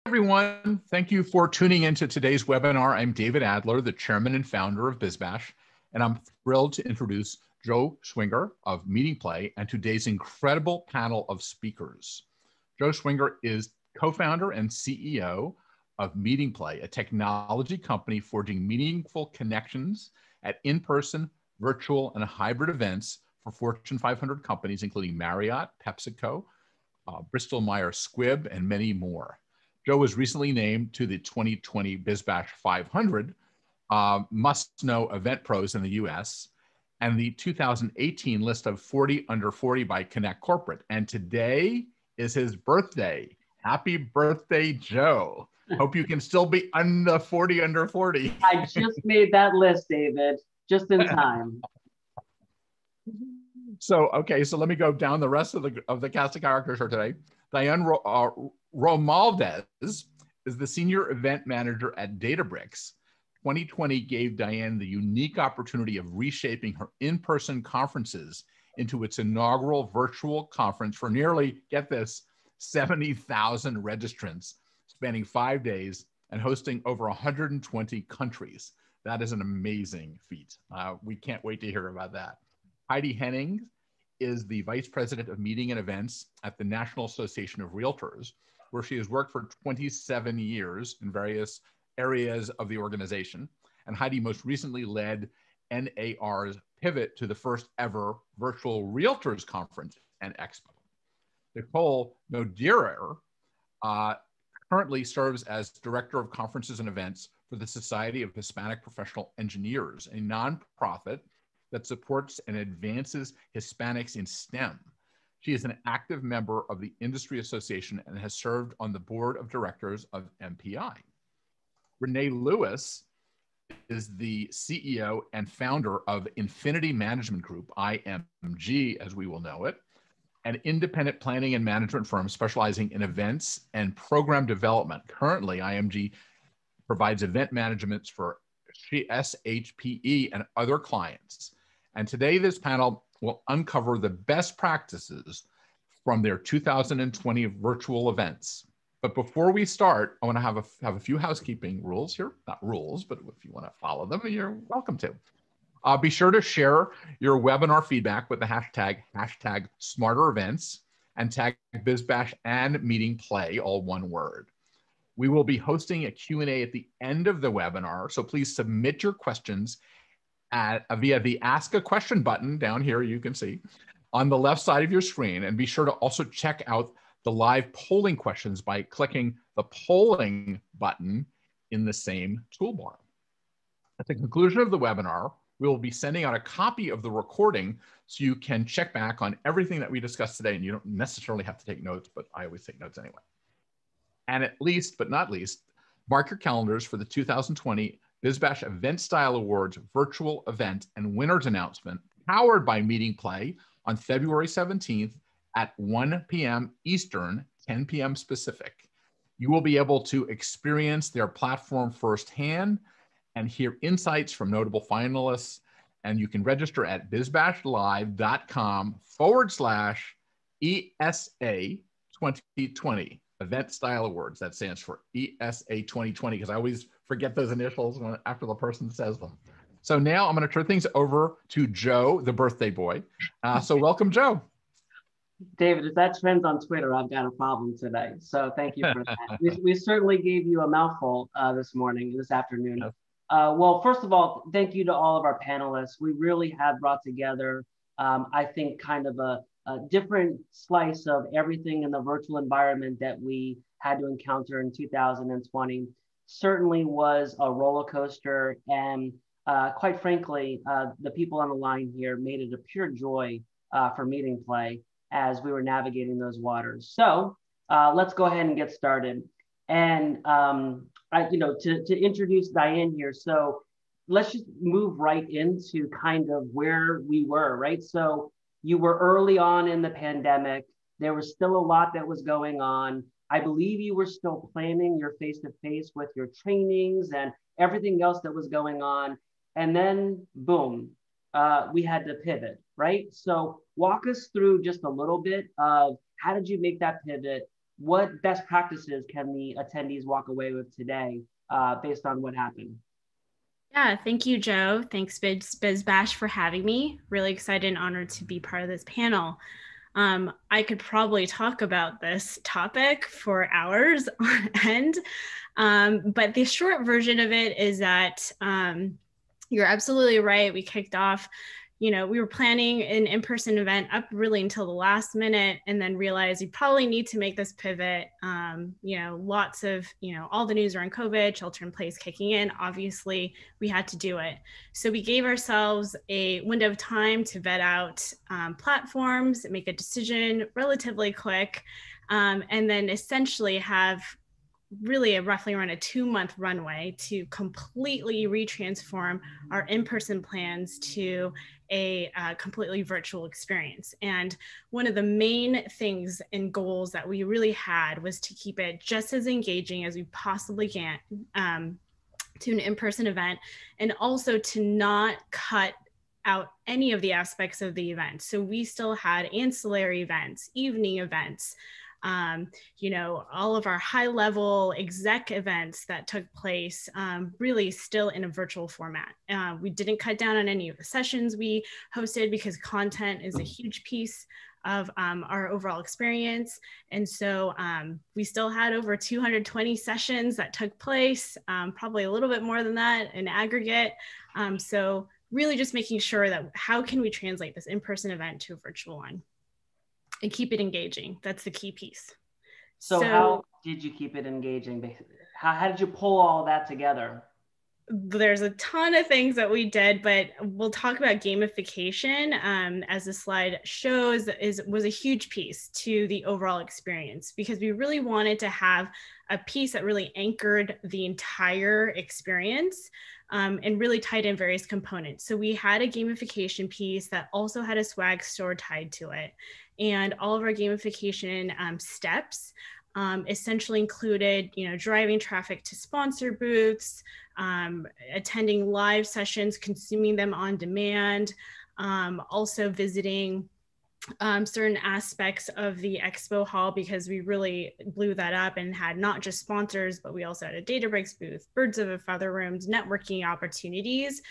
Everyone, thank you for tuning into today's webinar. I'm David Adler, the chairman and founder of BizBash, and I'm thrilled to introduce Joe Schwinger of MeetingPlay and today's incredible panel of speakers. Joe Schwinger is co-founder and CEO of MeetingPlay, a technology company forging meaningful connections at in-person, virtual, and hybrid events for Fortune 500 companies, including Marriott, PepsiCo, Bristol-Myers Squibb, and many more. Joe was recently named to the 2020 BizBash 500 must-know event pros in the US and the 2018 list of 40 under 40 by Connect Corporate. And today is his birthday. Happy birthday, Joe. Hope you can still be under 40 under 40. I just made that list, David, just in time. So, okay, so let me go down the rest of the cast of characters for today. Diane Romualdez is the senior event manager at Databricks. 2020 gave Diane the unique opportunity of reshaping her in-person conferences into its inaugural virtual conference for nearly, get this, 70,000 registrants, spanning 5 days and hosting over 120 countries. That is an amazing feat. We can't wait to hear about that. Heidi Henning is the Vice President of Meeting and Events at the National Association of REALTORS, where she has worked for 27 years in various areas of the organization. And Heidi most recently led NAR's pivot to the first ever virtual REALTORS conference and expo. Nicole Knoderer currently serves as Director of Conferences and Events for the Society of Hispanic Professional Engineers, a nonprofit that supports and advances Hispanics in STEM. She is an active member of the Industry Association and has served on the board of directors of MPI. Renee Lewis is the CEO and founder of Infinity Management Group, IMG as we will know it, an independent planning and management firm specializing in events and program development. Currently, IMG provides event management for SHPE and other clients. And today this panel will uncover the best practices from their 2020 virtual events. But before we start, I want to have a few housekeeping rules here. Not rules, but if you want to follow them, you're welcome to. Be sure to share your webinar feedback with the hashtag #SmarterEvents and tag BizBash and MeetingPlay, all one word. We will be hosting a Q&A at the end of the webinar, so please submit your questions via the Ask a Question button down here, you can see, on the left side of your screen. And be sure to also check out the live polling questions by clicking the polling button in the same toolbar. At the conclusion of the webinar, we will be sending out a copy of the recording so you can check back on everything that we discussed today. And you don't necessarily have to take notes, but I always take notes anyway. And at least, but not least, mark your calendars for the 2020 BizBash Event Style Awards virtual event and winners announcement powered by MeetingPlay on February 17th at 1 p.m. Eastern, 10 p.m. Pacific. You will be able to experience their platform firsthand and hear insights from notable finalists. And you can register at bizbashlive.com/ESA 2020. Event Style Awards. That stands for ESA 2020, because I always forget those initials after the person says them. So now I'm going to turn things over to Joe, the birthday boy. So welcome, Joe. David, if that trends on Twitter, I've got a problem today. So thank you for that. We certainly gave you a mouthful this afternoon. Yes. Well, first of all, thank you to all of our panelists. We really have brought together, I think, kind of a different slice of everything in the virtual environment that we had to encounter in 2020. Certainly was a roller coaster, and quite frankly, the people on the line here made it a pure joy for MeetingPlay as we were navigating those waters. So let's go ahead and get started. And to introduce Diane here, so let's just move right into kind of where we were, right? So you were early on in the pandemic. There was still a lot that was going on. I believe you were still planning your face-to-face with your trainings and everything else that was going on. And then boom, we had to pivot, right? So walk us through just a little bit of how did you make that pivot? what best practices can the attendees walk away with today based on what happened? Yeah, thank you, Joe. Thanks, BizBash, for having me. Really excited and honored to be part of this panel. I could probably talk about this topic for hours on end, but the short version of it is that you're absolutely right. We kicked off, we were planning an in-person event up really until the last minute, and then realized we probably need to make this pivot. Lots of, all the news around COVID, shelter in place kicking in. Obviously, we had to do it. So we gave ourselves a window of time to vet out platforms, make a decision relatively quick, and then essentially have really roughly around a 2-month runway to completely retransform our in-person plans to a completely virtual experience. And one of the main things and goals that we really had was to keep it just as engaging as we possibly can to an in-person event, and also to not cut out any of the aspects of the event. So we still had ancillary events, evening events, all of our high level exec events that took place really still in a virtual format. We didn't cut down on any of the sessions we hosted because content is a huge piece of our overall experience. And so we still had over 220 sessions that took place, probably a little bit more than that in aggregate. So really just making sure that how can we translate this in-person event to a virtual one and keep it engaging. That's the key piece. So how did you keep it engaging? How did you pull all that together? There's a ton of things that we did, but we'll talk about gamification, as the slide shows, was a huge piece to the overall experience, because we really wanted to have a piece that really anchored the entire experience and really tied in various components. So we had a gamification piece that also had a swag store tied to it. And all of our gamification steps essentially included, driving traffic to sponsor booths, attending live sessions, consuming them on demand, also visiting certain aspects of the expo hall, because we really blew that up and had not just sponsors, but we also had a Databricks booth, birds of a feather rooms, networking opportunities.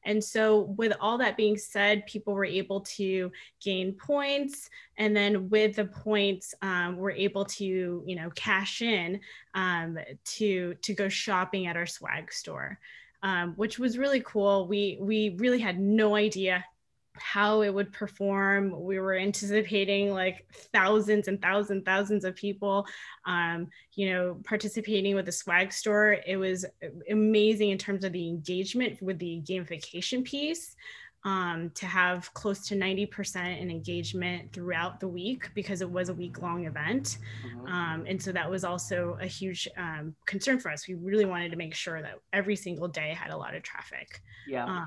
And so with all that being said, people were able to gain points. And then with the points, we're able to, cash in to go shopping at our swag store, which was really cool. We really had no idea how it would perform. We were anticipating like thousands and thousands of people, participating with the swag store. It was amazing in terms of the engagement with the gamification piece, to have close to 90% in engagement throughout the week, because it was a week-long event. And so that was also a huge concern for us. We really wanted to make sure that every single day had a lot of traffic. Yeah.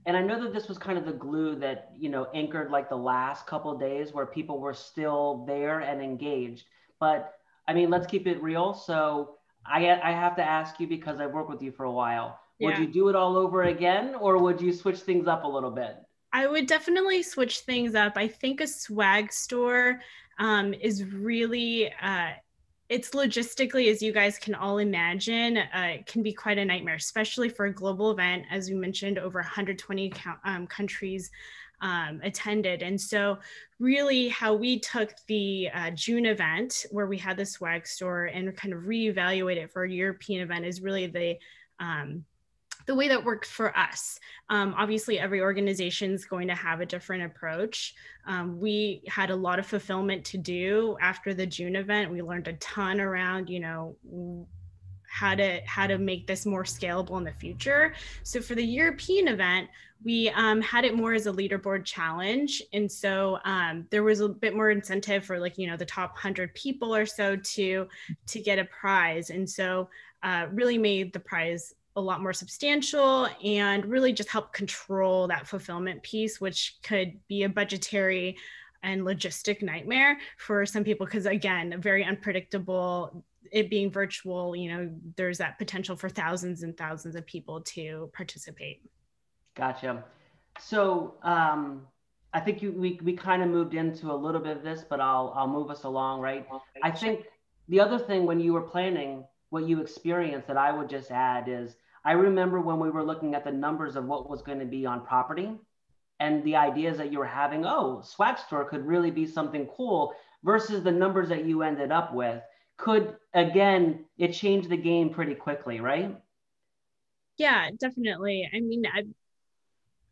And I know that this was kind of the glue that, anchored like the last couple of days where people were still there and engaged. But I mean, let's keep it real. So I have to ask you, because I've worked with you for a while, would you do it all over again, or would you switch things up a little bit? I would definitely switch things up. I think a swag store is really, it's logistically, as you guys can all imagine, it can be quite a nightmare, especially for a global event. As we mentioned, over 120 countries attended. And so really how we took the June event, where we had the swag store, and kind of reevaluate it for a European event, is really the way that worked for us. Obviously, every organization is going to have a different approach. We had a lot of fulfillment to do after the June event. We learned a ton around, how to make this more scalable in the future. So for the European event, we had it more as a leaderboard challenge. And so there was a bit more incentive for the top 100 people or so to get a prize. And so really made the prize a lot more substantial, and really just help control that fulfillment piece, which could be a budgetary and logistic nightmare for some people, because again, very unpredictable. It being virtual, there's that potential for thousands and thousands of people to participate. Gotcha. So I think we kind of moved into a little bit of this, but I'll move us along, right? I think The other thing when you were planning, what you experienced that I would just add is, I remember when we were looking at the numbers of what was going to be on property and the ideas that you were having, oh, swag store could really be something cool versus the numbers that you ended up with. Could, again, it changed the game pretty quickly, right? Yeah, definitely. I mean,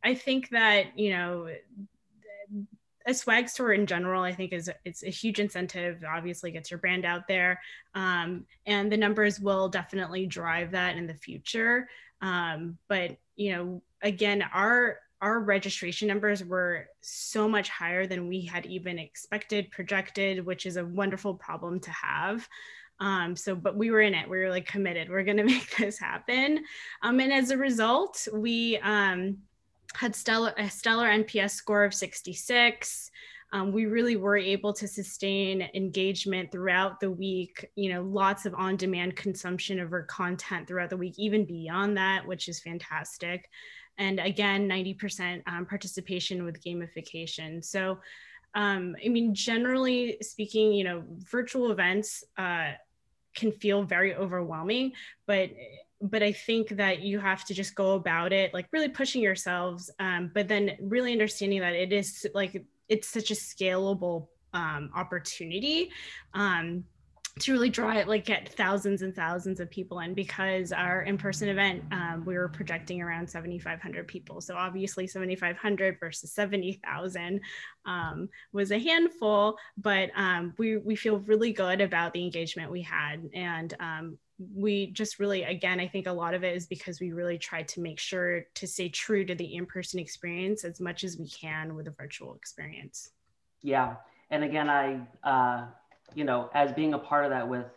I think that, you know, a swag store in general, I think it's a huge incentive. Obviously, gets your brand out there, and the numbers will definitely drive that in the future. But you know, again, our registration numbers were so much higher than we had even expected, projected, which is a wonderful problem to have. But we were in it. We were like committed. We're going to make this happen. And as a result, we had a stellar NPS score of 66. We really were able to sustain engagement throughout the week, you know, lots of on-demand consumption of our content throughout the week, even beyond that, which is fantastic. And again, 90% participation with gamification. So, I mean, generally speaking, you know, virtual events can feel very overwhelming, but I think that you have to just go about it, like really pushing yourselves, but then really understanding that it is like, it's such a scalable opportunity to really draw it, like get thousands and thousands of people in, because our in-person event, we were projecting around 7,500 people. So obviously 7,500 versus 70,000 was a handful, but we feel really good about the engagement we had. And we just really, again, I think a lot of it is because we really tried to make sure to stay true to the in-person experience as much as we can with a virtual experience. Yeah. And again, I, you know, as being a part of that with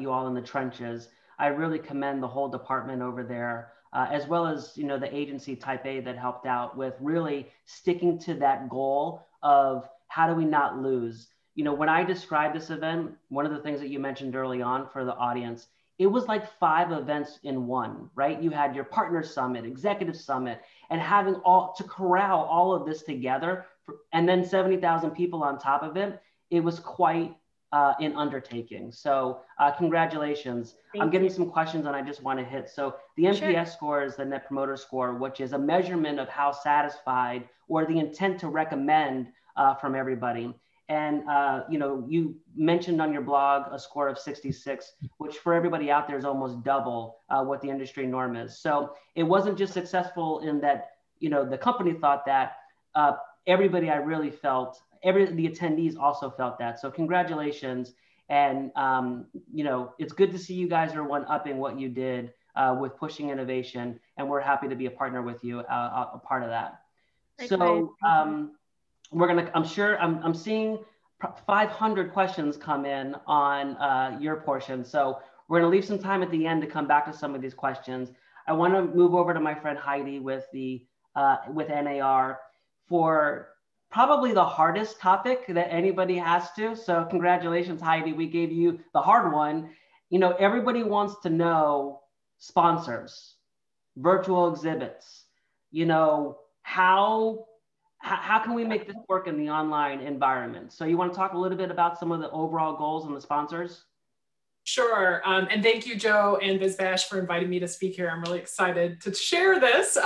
you all in the trenches, I really commend the whole department over there, as well as, you know, the agency Type A that helped out with really sticking to that goal of how do we not lose? You know, when I described this event, one of the things that you mentioned early on for the audience, it was like 5 events in one, right? You had your partner summit, executive summit, and having all to corral all of this together, and then 70,000 people on top of it, it was quite an undertaking. So congratulations. I'm getting some questions and I just want to hit. So the NPS score is the Net Promoter Score, which is a measurement of how satisfied or the intent to recommend from everybody. And, you know, you mentioned on your blog a score of 66, which for everybody out there is almost double what the industry norm is. So it wasn't just successful in that, you know, the company thought that, everybody I really felt, the attendees also felt that. So congratulations. And, you know, it's good to see you guys are one-upping what you did with pushing innovation. And we're happy to be a partner with you, a part of that. So, we're gonna, I'm seeing 500 questions come in on your portion. So we're gonna leave some time at the end to come back to some of these questions. I wanna move over to my friend Heidi with with NAR for probably the hardest topic that anybody has to. So congratulations, Heidi, we gave you the hard one. You know, everybody wants to know sponsors, virtual exhibits, you know, how can we make this work in the online environment? So you want to talk a little bit about some of the overall goals and the sponsors? Sure. And thank you, Joe and BizBash, for inviting me to speak here. I'm really excited to share this.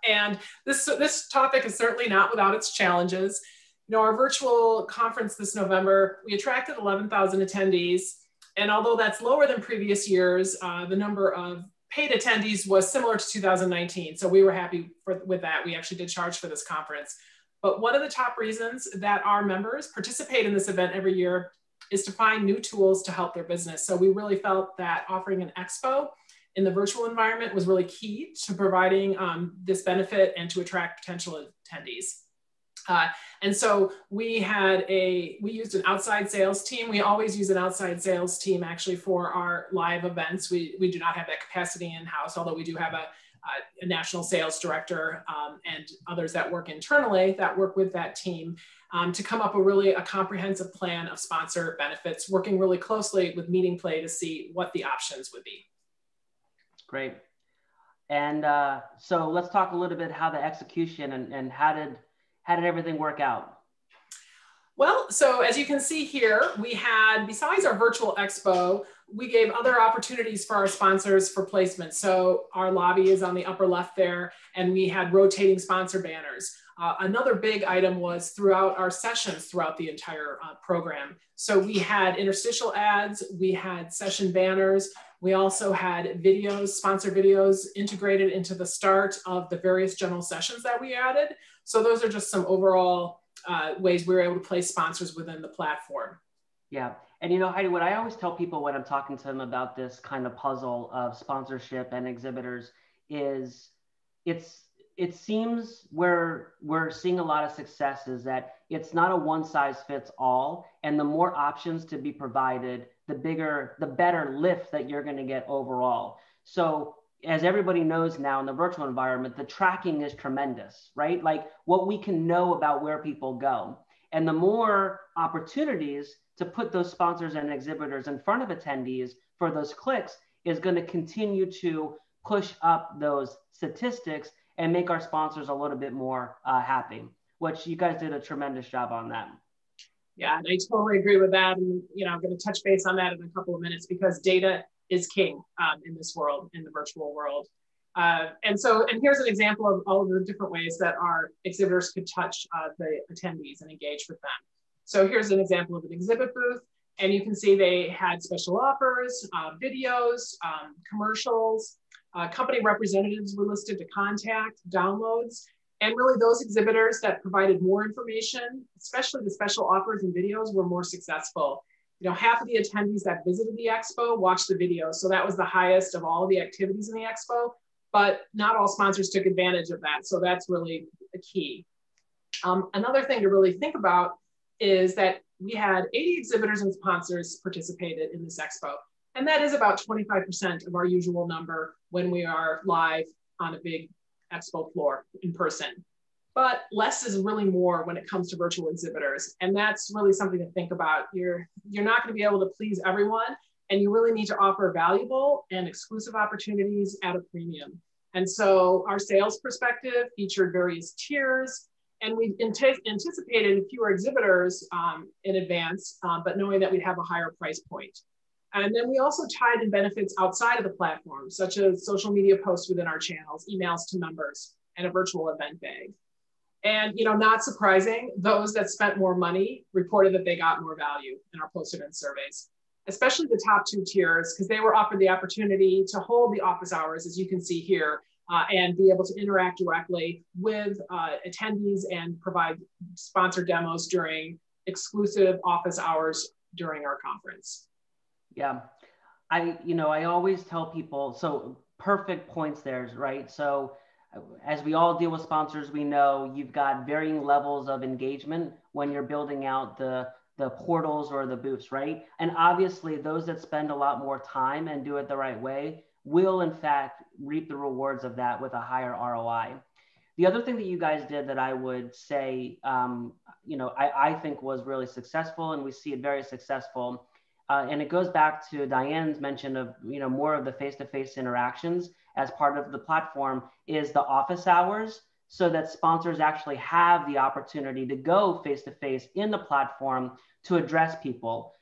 And this topic is certainly not without its challenges. You know, our virtual conference this November, we attracted 11,000 attendees. And although that's lower than previous years, the number of paid attendees was similar to 2019. So we were happy with that. We actually did charge for this conference. But one of the top reasons that our members participate in this event every year is to find new tools to help their business. So we really felt that offering an expo in the virtual environment was really key to providing this benefit and to attract potential attendees. And so we used an outside sales team. We always use an outside sales team actually for our live events. We do not have that capacity in-house, although we do have a national sales director and others that work internally that work with that team to come up with really a comprehensive plan of sponsor benefits, working really closely with MeetingPlay to see what the options would be. Great. And so let's talk a little bit how the execution and how did everything work out? Well, so as you can see here, we had, besides our virtual expo, we gave other opportunities for our sponsors for placement. So our lobby is on the upper left there, and we had rotating sponsor banners. Another big item was throughout our sessions throughout the entire program. So we had interstitial ads, we had session banners, we also had videos, sponsor videos integrated into the start of the various general sessions that we added. So those are just some overall ways we were able to place sponsors within the platform. Yeah, and you know, Heidi, what I always tell people when I'm talking to them about this kind of puzzle of sponsorship and exhibitors is it seems where we're seeing a lot of success is that it's not a one size fits all, and the more options to be provided, the better lift that you're going to get overall. So as everybody knows now in the virtual environment, the tracking is tremendous, right? Like what we can know about where people go. And the more opportunities to put those sponsors and exhibitors in front of attendees for those clicks is going to continue to push up those statistics and make our sponsors a little bit more happy, which you guys did a tremendous job on that. Yeah, and I totally agree with that. And you know, I'm going to touch base on that in a couple of minutes because data is king in this world, in the virtual world. And here's an example of all of the different ways that our exhibitors could touch the attendees and engage with them. So here's an example of an exhibit booth, and you can see they had special offers, videos, commercials, company representatives were listed to contact, downloads, and really those exhibitors that provided more information, especially the special offers and videos, were more successful. You know, half of the attendees that visited the expo watched the video. So that was the highest of all of the activities in the expo, but not all sponsors took advantage of that. So that's really the key. Another thing to really think about is that we had 80 exhibitors and sponsors participated in this expo. And that is about 25% of our usual number when we are live on a big expo floor in person. But less is really more when it comes to virtual exhibitors. And that's really something to think about. You're not going to be able to please everyone, and you really need to offer valuable and exclusive opportunities at a premium. And so our sales perspective featured various tiers, and we anticipated fewer exhibitors in advance, but knowing that we'd have a higher price point. And then we also tied in benefits outside of the platform, such as social media posts within our channels, emails to members, and a virtual event bag. And, you know, not surprising, those that spent more money reported that they got more value in our post-event surveys, especially the top two tiers, because they were offered the opportunity to hold the office hours, as you can see here, and be able to interact directly with attendees and provide sponsor demos during exclusive office hours during our conference. Yeah, I always tell people, so perfect points there, right? So as we all deal with sponsors, we know you've got varying levels of engagement when you're building out the portals or the booths, right? And obviously those that spend a lot more time and do it the right way will in fact reap the rewards of that with a higher ROI. The other thing that you guys did that I would say, I think was really successful, and we see it very successful, and it goes back to Diane's mention of, more of the face-to-face interactions as part of the platform, is the office hours, so that sponsors actually have the opportunity to go face-to-face in the platform to address people.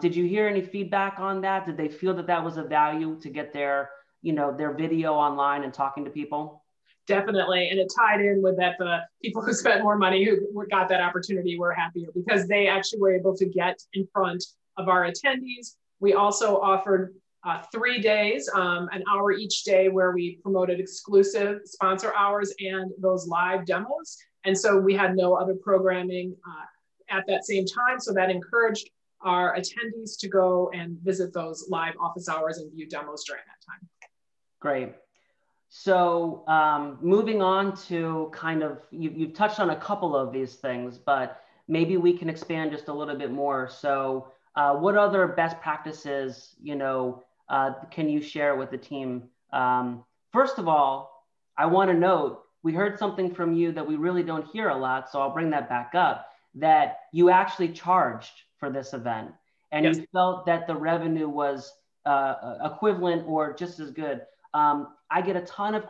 Did you hear any feedback on that? Did they feel that that was a value to get their video online and talking to people? Definitely, and it tied in with that the people who spent more money, who got that opportunity, were happier because they actually were able to get in front of our attendees. We also offered 3 days, an hour each day, where we promoted exclusive sponsor hours and those live demos. And so we had no other programming at that same time. So that encouraged our attendees to go and visit those live office hours and view demos during that time. Great. So moving on to kind of, you've touched on a couple of these things, but maybe we can expand just a little bit more. So what other best practices, can you share with the team? First of all, I want to note, we heard something from you that we really don't hear a lot, so I'll bring that back up, that you actually charged for this event, and yes, you felt that the revenue was equivalent or just as good. I get a ton of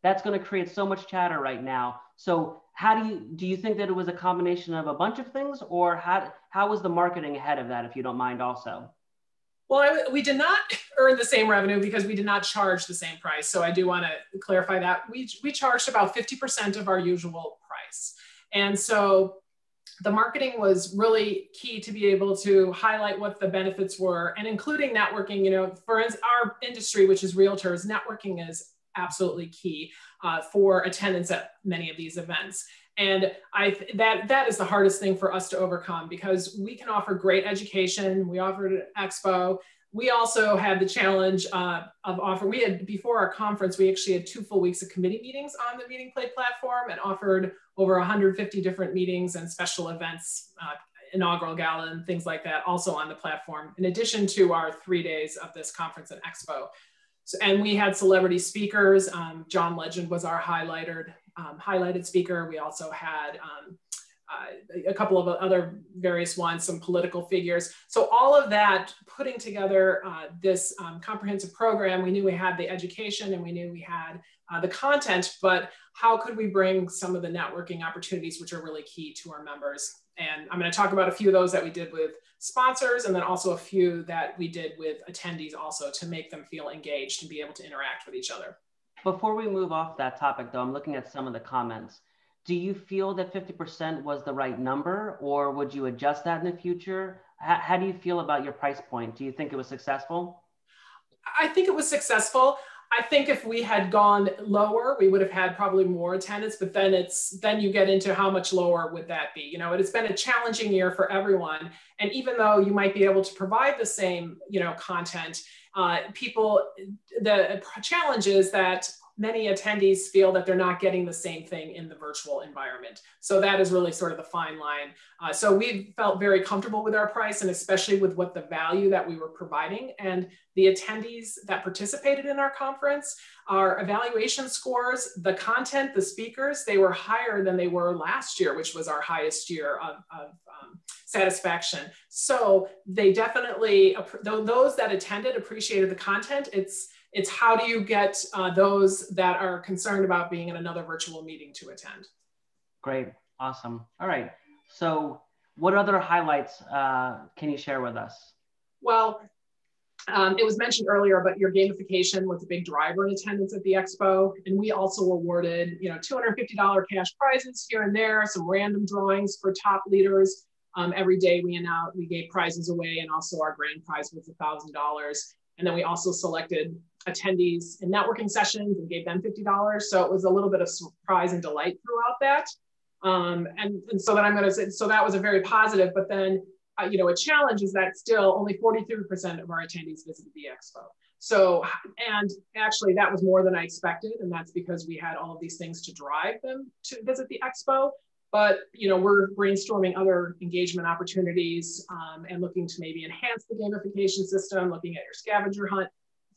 that's going to create so much chatter right now. So do you think that it was a combination of a bunch of things, or how was the marketing ahead of that, if you don't mind also? Well, we did not earn the same revenue because we did not charge the same price. So I do want to clarify that. We charged about 50% of our usual price. And so the marketing was really key to be able to highlight what the benefits were, and including networking. You know, for our industry, which is realtors, networking is absolutely key for attendance at many of these events. And that is the hardest thing for us to overcome, because we can offer great education. We offered at Expo. We also had the challenge before our conference, we actually had 2 full weeks of committee meetings on the MeetingPlay platform, and offered over 150 different meetings and special events, inaugural gala and things like that, also on the platform, in addition to our 3 days of this conference and Expo. So, and we had celebrity speakers. John Legend was our highlighted speaker. We also had a couple of other various ones, some political figures. So all of that, putting together this comprehensive program, we knew we had the education and we knew we had the content, but how could we bring some of the networking opportunities, which are really key to our members? And I'm going to talk about a few of those that we did with sponsors, and then also a few that we did with attendees also, to make them feel engaged and be able to interact with each other. Before we move off that topic, though, I'm looking at some of the comments. Do you feel that 50% was the right number, or would you adjust that in the future? How do you feel about your price point? Do you think it was successful? I think it was successful. I think if we had gone lower, we would have had probably more attendance, but then you get into how much lower would that be? You know, it's been a challenging year for everyone. And even though you might be able to provide the same, content, the challenge is that many attendees feel that they're not getting the same thing in the virtual environment. So that is really sort of the fine line. So we felt very comfortable with our price, and especially with what the value that we were providing. And the attendees that participated in our conference, our evaluation scores, the content, the speakers, they were higher than they were last year, which was our highest year of satisfaction. So they definitely, those that attended appreciated the content. It's how do you get those that are concerned about being in another virtual meeting to attend? Great, awesome. All right, so what other highlights can you share with us? Well, it was mentioned earlier, but your gamification was a big driver in attendance at the Expo. And we also awarded, $250 cash prizes here and there, some random drawings for top leaders. Every day we gave prizes away, and also our grand prize was $1,000. And then we also selected attendees in networking sessions and gave them $50. So it was a little bit of surprise and delight throughout that. And so then I'm going to say, so that was a very positive, but then, a challenge is that still only 43% of our attendees visited the Expo. So, and actually that was more than I expected. And that's because we had all of these things to drive them to visit the Expo. But, we're brainstorming other engagement opportunities and looking to maybe enhance the gamification system, looking at your scavenger hunt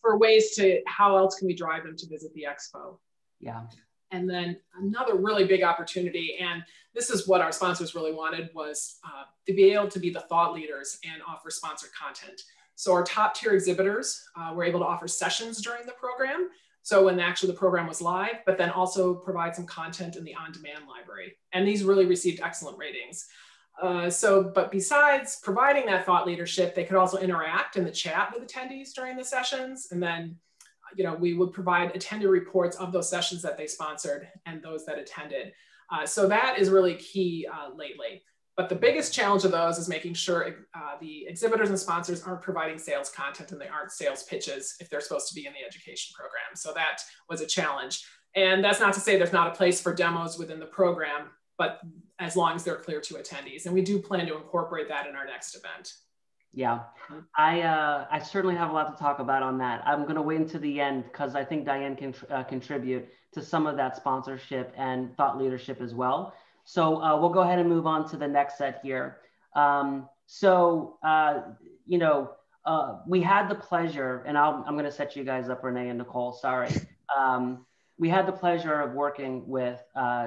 for ways to, how else can we drive them to visit the Expo? Yeah. And then another really big opportunity, and this is what our sponsors really wanted, was to be able to be the thought leaders and offer sponsored content. So our top tier exhibitors were able to offer sessions during the program. So when actually the program was live, but then also provide some content in the on-demand library. And these really received excellent ratings. But besides providing that thought leadership, they could also interact in the chat with attendees during the sessions. And then, we would provide attendee reports of those sessions that they sponsored and those that attended. So that is really key lately. But the biggest challenge of those is making sure the exhibitors and sponsors aren't providing sales content, and they aren't sales pitches if they're supposed to be in the education program. So that was a challenge. And that's not to say there's not a place for demos within the program, but as long as they're clear to attendees. And we do plan to incorporate that in our next event. Yeah, I certainly have a lot to talk about on that. I'm going to wait until the end because I think Diane can contribute to some of that sponsorship and thought leadership as well. So we'll go ahead and move on to the next set here. We had the pleasure, and I'm going to set you guys up, Renee and Nicole, sorry. We had the pleasure of working with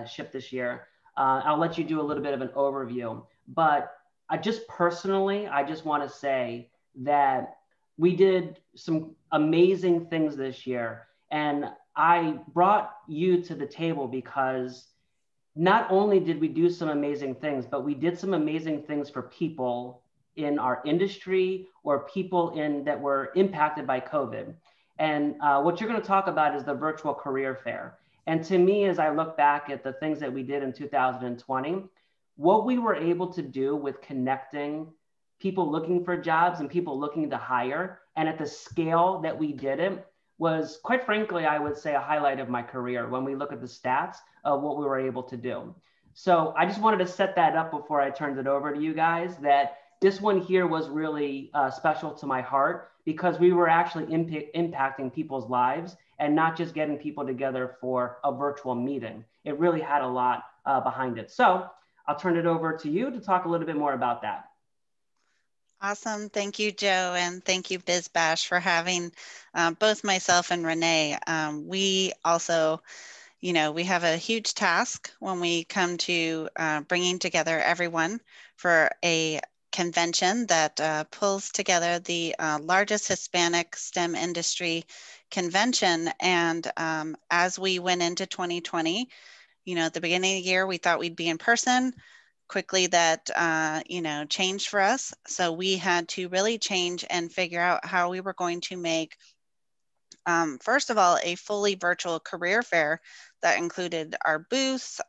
SHIP this year. I'll let you do a little bit of an overview, but I just want to say that we did some amazing things this year. And I brought you to the table because not only did we do some amazing things, but we did some amazing things for people in our industry or people that were impacted by COVID. And what you're going to talk about is the virtual career fair. And to me, as I look back at the things that we did in 2020, what we were able to do with connecting people looking for jobs and people looking to hire, and at the scale that we did it, was, quite frankly, I would say, a highlight of my career when we look at the stats of what we were able to do. So I just wanted to set that up before I turned it over to you guys, that this one here was really special to my heart, because we were actually impacting people's lives and not just getting people together for a virtual meeting. It really had a lot behind it. So I'll turn it over to you to talk a little bit more about that. Awesome. Thank you, Joe. And thank you, BizBash, for having both myself and Renee. We also, you know, we have a huge task when we come to bringing together everyone for a convention that pulls together the largest Hispanic STEM industry convention. And as we went into 2020, you know, at the beginning of the year, we thought we'd be in person. Quickly that, you know, changed for us. So we had to really change and figure out how we were going to make, first of all, a fully virtual career fair that included our booths,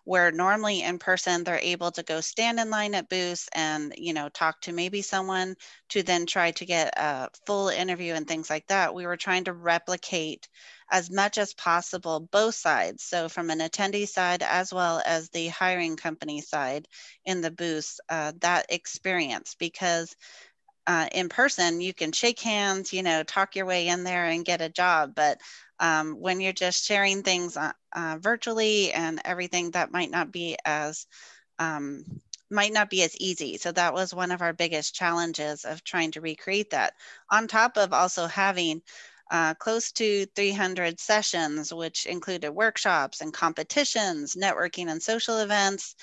where normally in person, they're able to go stand in line at booths and, you know, talk to maybe someone to then try to get a full interview and things like that. We were trying to replicate as much as possible both sides. So from an attendee side, as well as the hiring company side in the booths, that experience, because in person, you can shake hands, you know, talk your way in there and get a job. But when you're just sharing things virtually and everything, that might not be as easy. So that was one of our biggest challenges of trying to recreate that, on top of also having close to 300 sessions, which included workshops and competitions, networking and social events,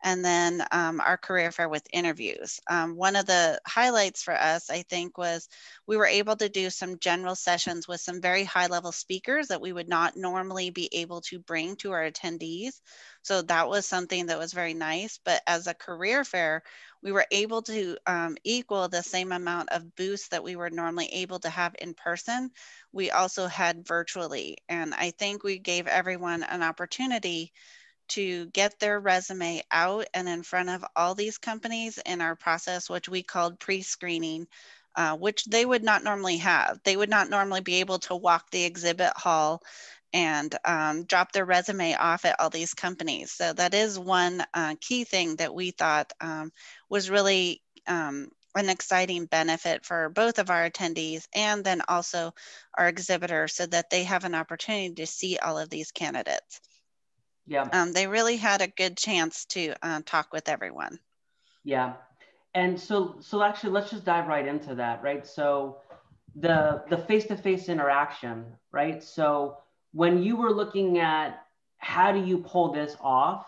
and then our career fair with interviews. One of the highlights for us, I think, was we were able to do some general sessions with some very high-level speakers that we would not normally be able to bring to our attendees. So that was something that was very nice. But as a career fair, we were able to equal the same amount of booths that we were normally able to have in person. We also had virtually. And I think we gave everyone an opportunity to get their resume out and in front of all these companies in our process, which we called pre-screening, which they would not normally have. They would not normally be able to walk the exhibit hall and drop their resume off at all these companies. So that is one key thing that we thought was really an exciting benefit for both of our attendees and then also our exhibitors, so that they have an opportunity to see all of these candidates. Yeah. They really had a good chance to talk with everyone. Yeah. And so actually, let's just dive right into that, right? So the face-to-face interaction, right? So when you were looking at how do you pull this off,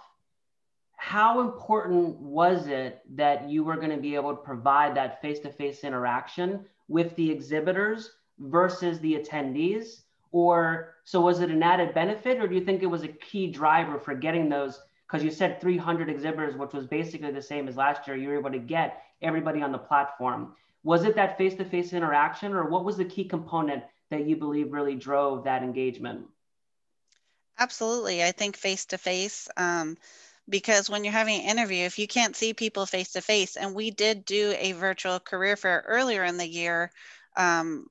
how important was it that you were going to be able to provide that face-to-face interaction with the exhibitors versus the attendees? Or so was it an added benefit, or do you think it was a key driver for getting those? Because you said 300 exhibitors, which was basically the same as last year. You were able to get everybody on the platform. Was it that face-to-face interaction, or what was the key component that you believe really drove that engagement? Absolutely. I think face-to-face, because when you're having an interview, if you can't see people face-to-face, and we did do a virtual career fair earlier in the year,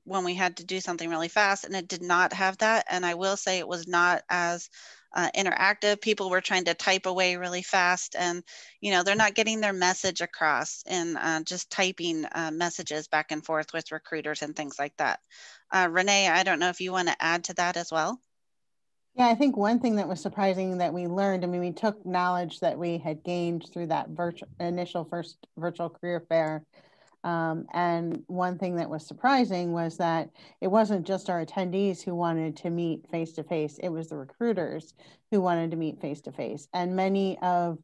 when we had to do something really fast, and it did not have that. And I will say it was not as interactive. People were trying to type away really fast, and you know, they're not getting their message across in just typing messages back and forth with recruiters and things like that. Renee, I don't know if you want to add to that as well. Yeah, I think one thing that was surprising that we learned, I mean, we took knowledge that we had gained through that initial first virtual career fair. And one thing that was surprising was that it wasn't just our attendees who wanted to meet face-to-face, it was the recruiters who wanted to meet face-to-face. And many of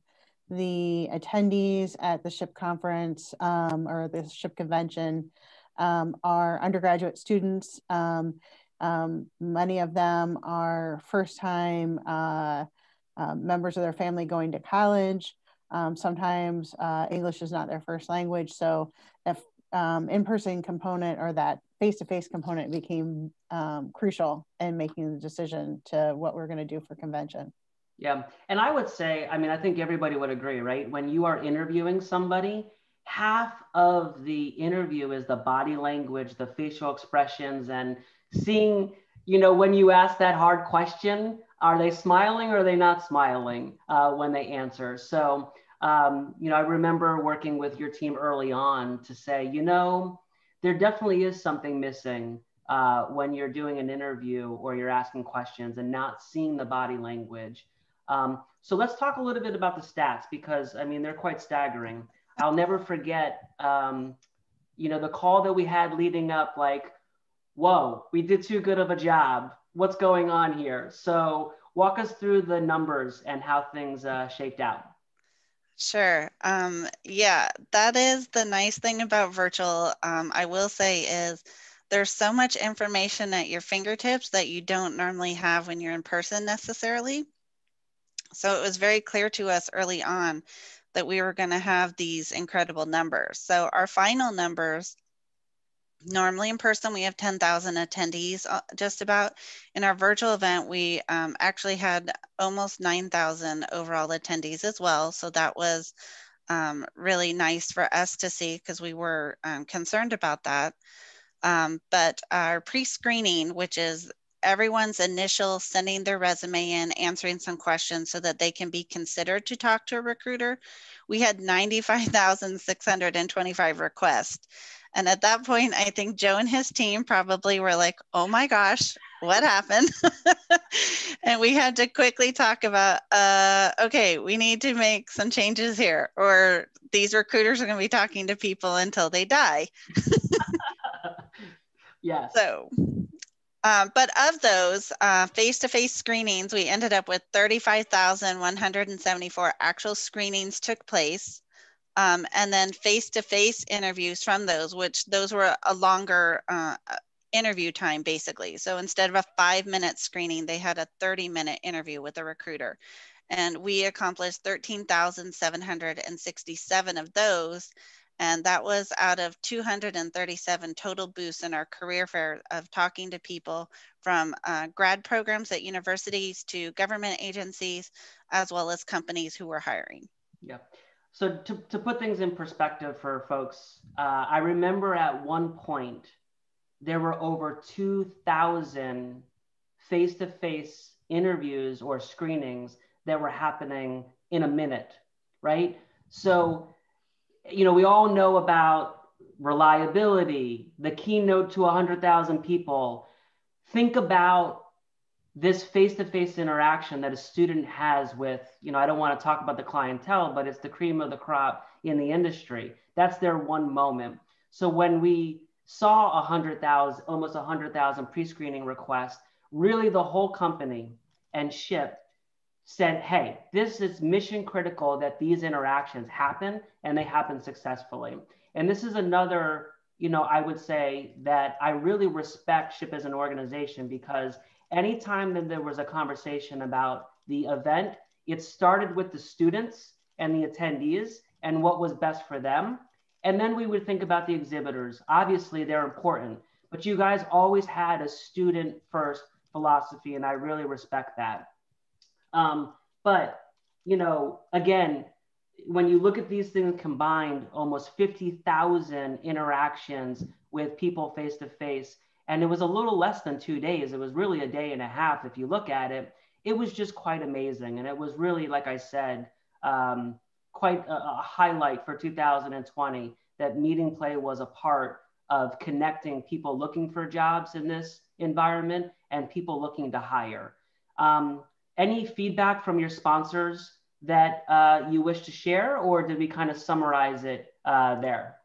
the attendees at the SHIP conference or the SHIP convention are undergraduate students. Many of them are first-time members of their family going to college. Sometimes English is not their first language. So if in-person component or that face-to-face component became crucial in making the decision to what we're going to do for convention. Yeah, and I would say, I mean, I think everybody would agree, right? When you are interviewing somebody, half of the interview is the body language, the facial expressions, and seeing, you know, when you ask that hard question, are they smiling or are they not smiling when they answer? So, you know, I remember working with your team early on to say, you know, there definitely is something missing when you're doing an interview or you're asking questions and not seeing the body language. So let's talk a little bit about the stats, because I mean, they're quite staggering. I'll never forget, you know, the call that we had leading up, like, whoa, we did too good of a job. What's going on here? So walk us through the numbers and how things shaped out. Sure. Yeah, that is the nice thing about virtual. I will say is there's so much information at your fingertips that you don't normally have when you're in person necessarily. So it was very clear to us early on that we were going to have these incredible numbers. So our final numbers, normally in person, we have 10,000 attendees just about. In our virtual event, we actually had almost 9,000 overall attendees as well. So that was really nice for us to see, because we were concerned about that. But our pre-screening, which is everyone's initial sending their resume in, answering some questions so that they can be considered to talk to a recruiter, we had 95,625 requests. And at that point, I think Joe and his team probably were like, oh my gosh, what happened? And we had to quickly talk about, okay, we need to make some changes here, or these recruiters are going to be talking to people until they die. Yes. So, but of those face-to-face screenings, we ended up with 35,174 actual screenings took place. And then face-to-face interviews from those, which those were a longer interview time, basically. So instead of a 5-minute screening, they had a 30-minute interview with a recruiter. And we accomplished 13,767 of those. And that was out of 237 total boosts in our career fair of talking to people from grad programs at universities to government agencies, as well as companies who were hiring. Yeah. So to put things in perspective for folks, I remember at one point, there were over 2,000 face-to-face interviews or screenings that were happening in a minute, right? So, you know, we all know about reliability, the keynote to 100,000 people. Think about this face-to-face interaction that a student has with, you know, I don't want to talk about the clientele, but it's the cream of the crop in the industry. That's their one moment. So when we saw 100,000, almost 100,000 pre-screening requests, really the whole company and SHIP said, hey, this is mission critical that these interactions happen and they happen successfully. And this is another, you know, I would say that I really respect SHIP as an organization, because anytime that there was a conversation about the event, it started with the students and the attendees and what was best for them. And then we would think about the exhibitors. Obviously, they're important, but you guys always had a student first philosophy, and I really respect that. But, you know, again, when you look at these things combined, almost 50,000 interactions with people face to face, and it was a little less than 2 days. It was really a day and a half. If you look at it, it was just quite amazing. And it was really, like I said, quite a highlight for 2020 that MeetingPlay was a part of connecting people looking for jobs in this environment and people looking to hire. Any feedback from your sponsors that you wish to share, or did we kind of summarize it there?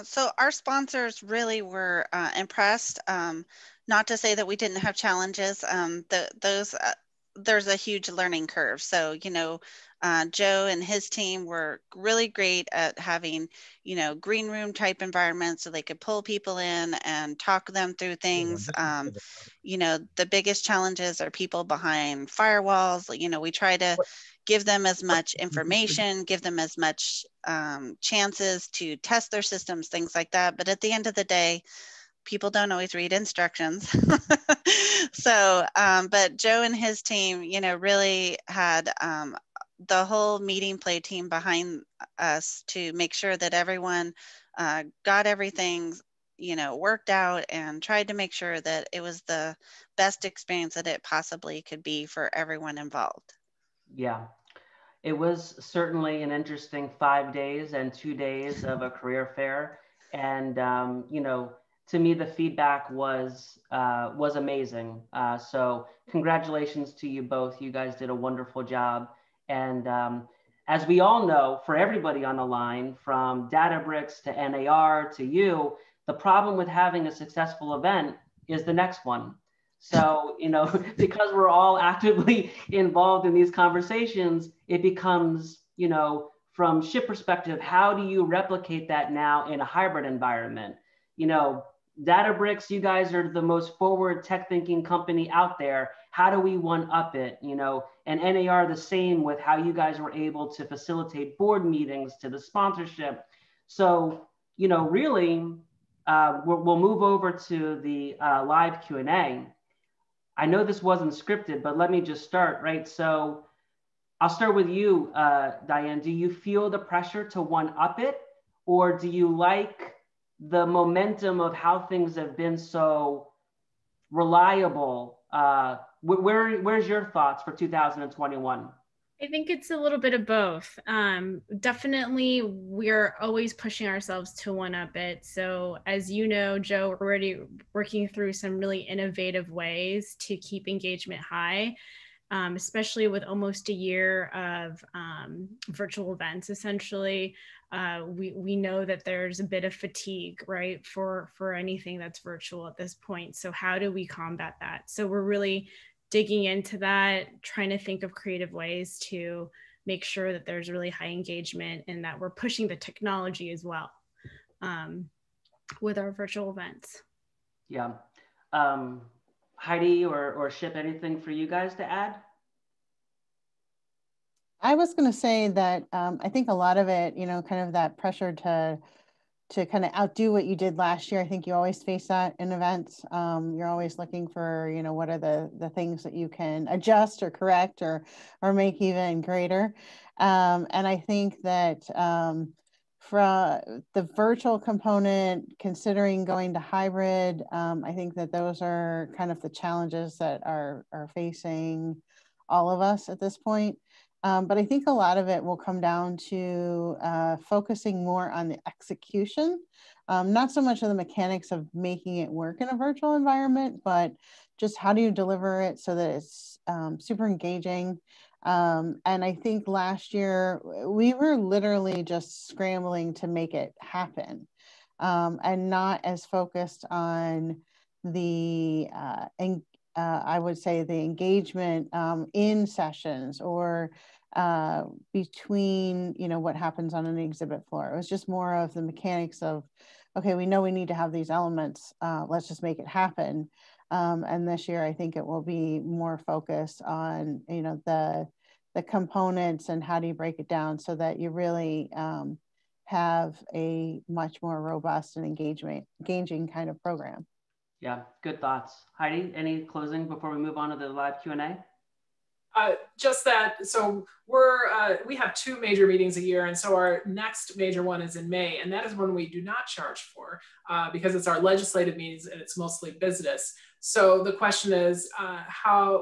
So our sponsors really were impressed. Not to say that we didn't have challenges. There's a huge learning curve. So, you know, Joe and his team were really great at having, green room type environments so they could pull people in and talk them through things. The biggest challenges are people behind firewalls. We try to give them as much information, give them as much chances to test their systems, things like that. But at the end of the day, people don't always read instructions. So, but Joe and his team, really had the whole MeetingPlay team behind us to make sure that everyone got everything, worked out, and tried to make sure that it was the best experience that it possibly could be for everyone involved. Yeah, it was certainly an interesting 5 days and 2 days of a career fair. And, to me, the feedback was amazing. So congratulations to you both. You guys did a wonderful job. And as we all know, for everybody on the line, from Databricks to NAR to you, the problem with having a successful event is the next one. So, because we're all actively involved in these conversations, it becomes, from SHIP perspective, how do you replicate that now in a hybrid environment? Databricks, you guys are the most forward tech thinking company out there. How do we one up it? And NAR the same with how you guys were able to facilitate board meetings to the sponsorship. So, really, we'll move over to the live Q&A. I know this wasn't scripted, but let me just start, right? So I'll start with you, Diane. Do you feel the pressure to one up it, or do you like the momentum of how things have been so reliable? Where's your thoughts for 2021? I think it's a little bit of both. Definitely, we're always pushing ourselves to one up it. So as you know, Joe, we're already working through some really innovative ways to keep engagement high, especially with almost a year of virtual events, essentially. We know that there's a bit of fatigue, right, for anything that's virtual at this point. So how do we combat that? So we're really digging into that, trying to think of creative ways to make sure that there's really high engagement and that we're pushing the technology as well with our virtual events. Yeah. Heidi or Ship, anything for you guys to add? I was going to say that I think a lot of it, kind of that pressure to kind of outdo what you did last year. I think you always face that in events. You're always looking for, what are the things that you can adjust or correct or make even greater. And I think that from the virtual component, considering going to hybrid, I think that those are kind of the challenges that are facing all of us at this point. But I think a lot of it will come down to focusing more on the execution, not so much of the mechanics of making it work in a virtual environment, but just how do you deliver it so that it's super engaging. And I think last year we were literally just scrambling to make it happen and not as focused on the I would say the engagement in sessions or between, what happens on an exhibit floor. It was just more of the mechanics of, okay, we know we need to have these elements. Let's just make it happen. And this year, I think it will be more focused on, the components and how do you break it down so that you really have a much more robust and engaging kind of program. Yeah, good thoughts. Heidi, any closing before we move on to the live Q&A? Just that, so we have 2 major meetings a year, and so our next major one is in May, and that is one we do not charge for because it's our legislative meetings and it's mostly business. So the question is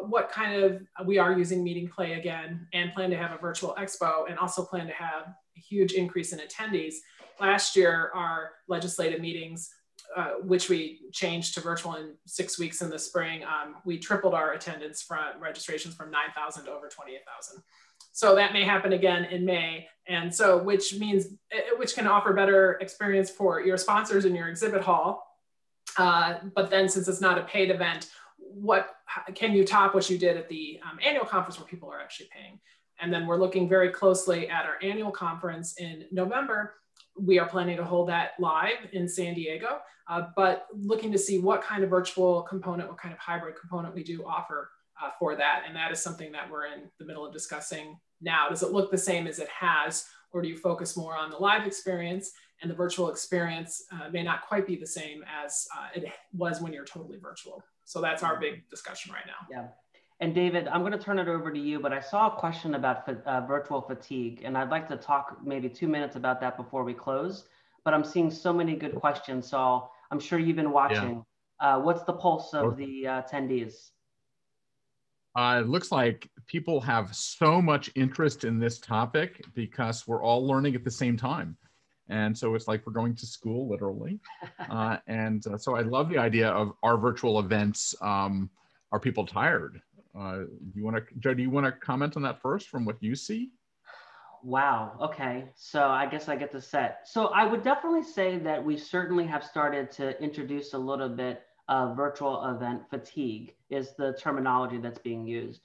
what kind of, we are using MeetingPlay again and plan to have a virtual expo and also plan to have a huge increase in attendees. Last year, our legislative meetings, which we changed to virtual in 6 weeks in the spring, we tripled our attendance from registrations from 9,000 to over 28,000. So that may happen again in May. And so, which can offer better experience for your sponsors in your exhibit hall. But then since it's not a paid event, can you top what you did at the annual conference where people are actually paying? And then we're looking very closely at our annual conference in November. We are planning to hold that live in San Diego, but looking to see what kind of virtual component, what kind of hybrid component we do offer for that. And that is something that we're in the middle of discussing now. Does it look the same as it has, or do you focus more on the live experience, and the virtual experience may not quite be the same as it was when you're totally virtual? So that's our big discussion right now. Yeah. And David, I'm going to turn it over to you, but I saw a question about virtual fatigue, and I'd like to talk maybe 2 minutes about that before we close, but I'm seeing so many good questions. So I'm sure you've been watching. Yeah. What's the pulse of the attendees? It looks like people have so much interest in this topic because we're all learning at the same time. And so it's like we're going to school, literally. So I love the idea of our virtual events. Are people tired? Joe, do you want to comment on that first from what you see? Wow. Okay. So I guess I get the set. So I would definitely say that we certainly have started to introduce a little bit of virtual event fatigue is the terminology that's being used.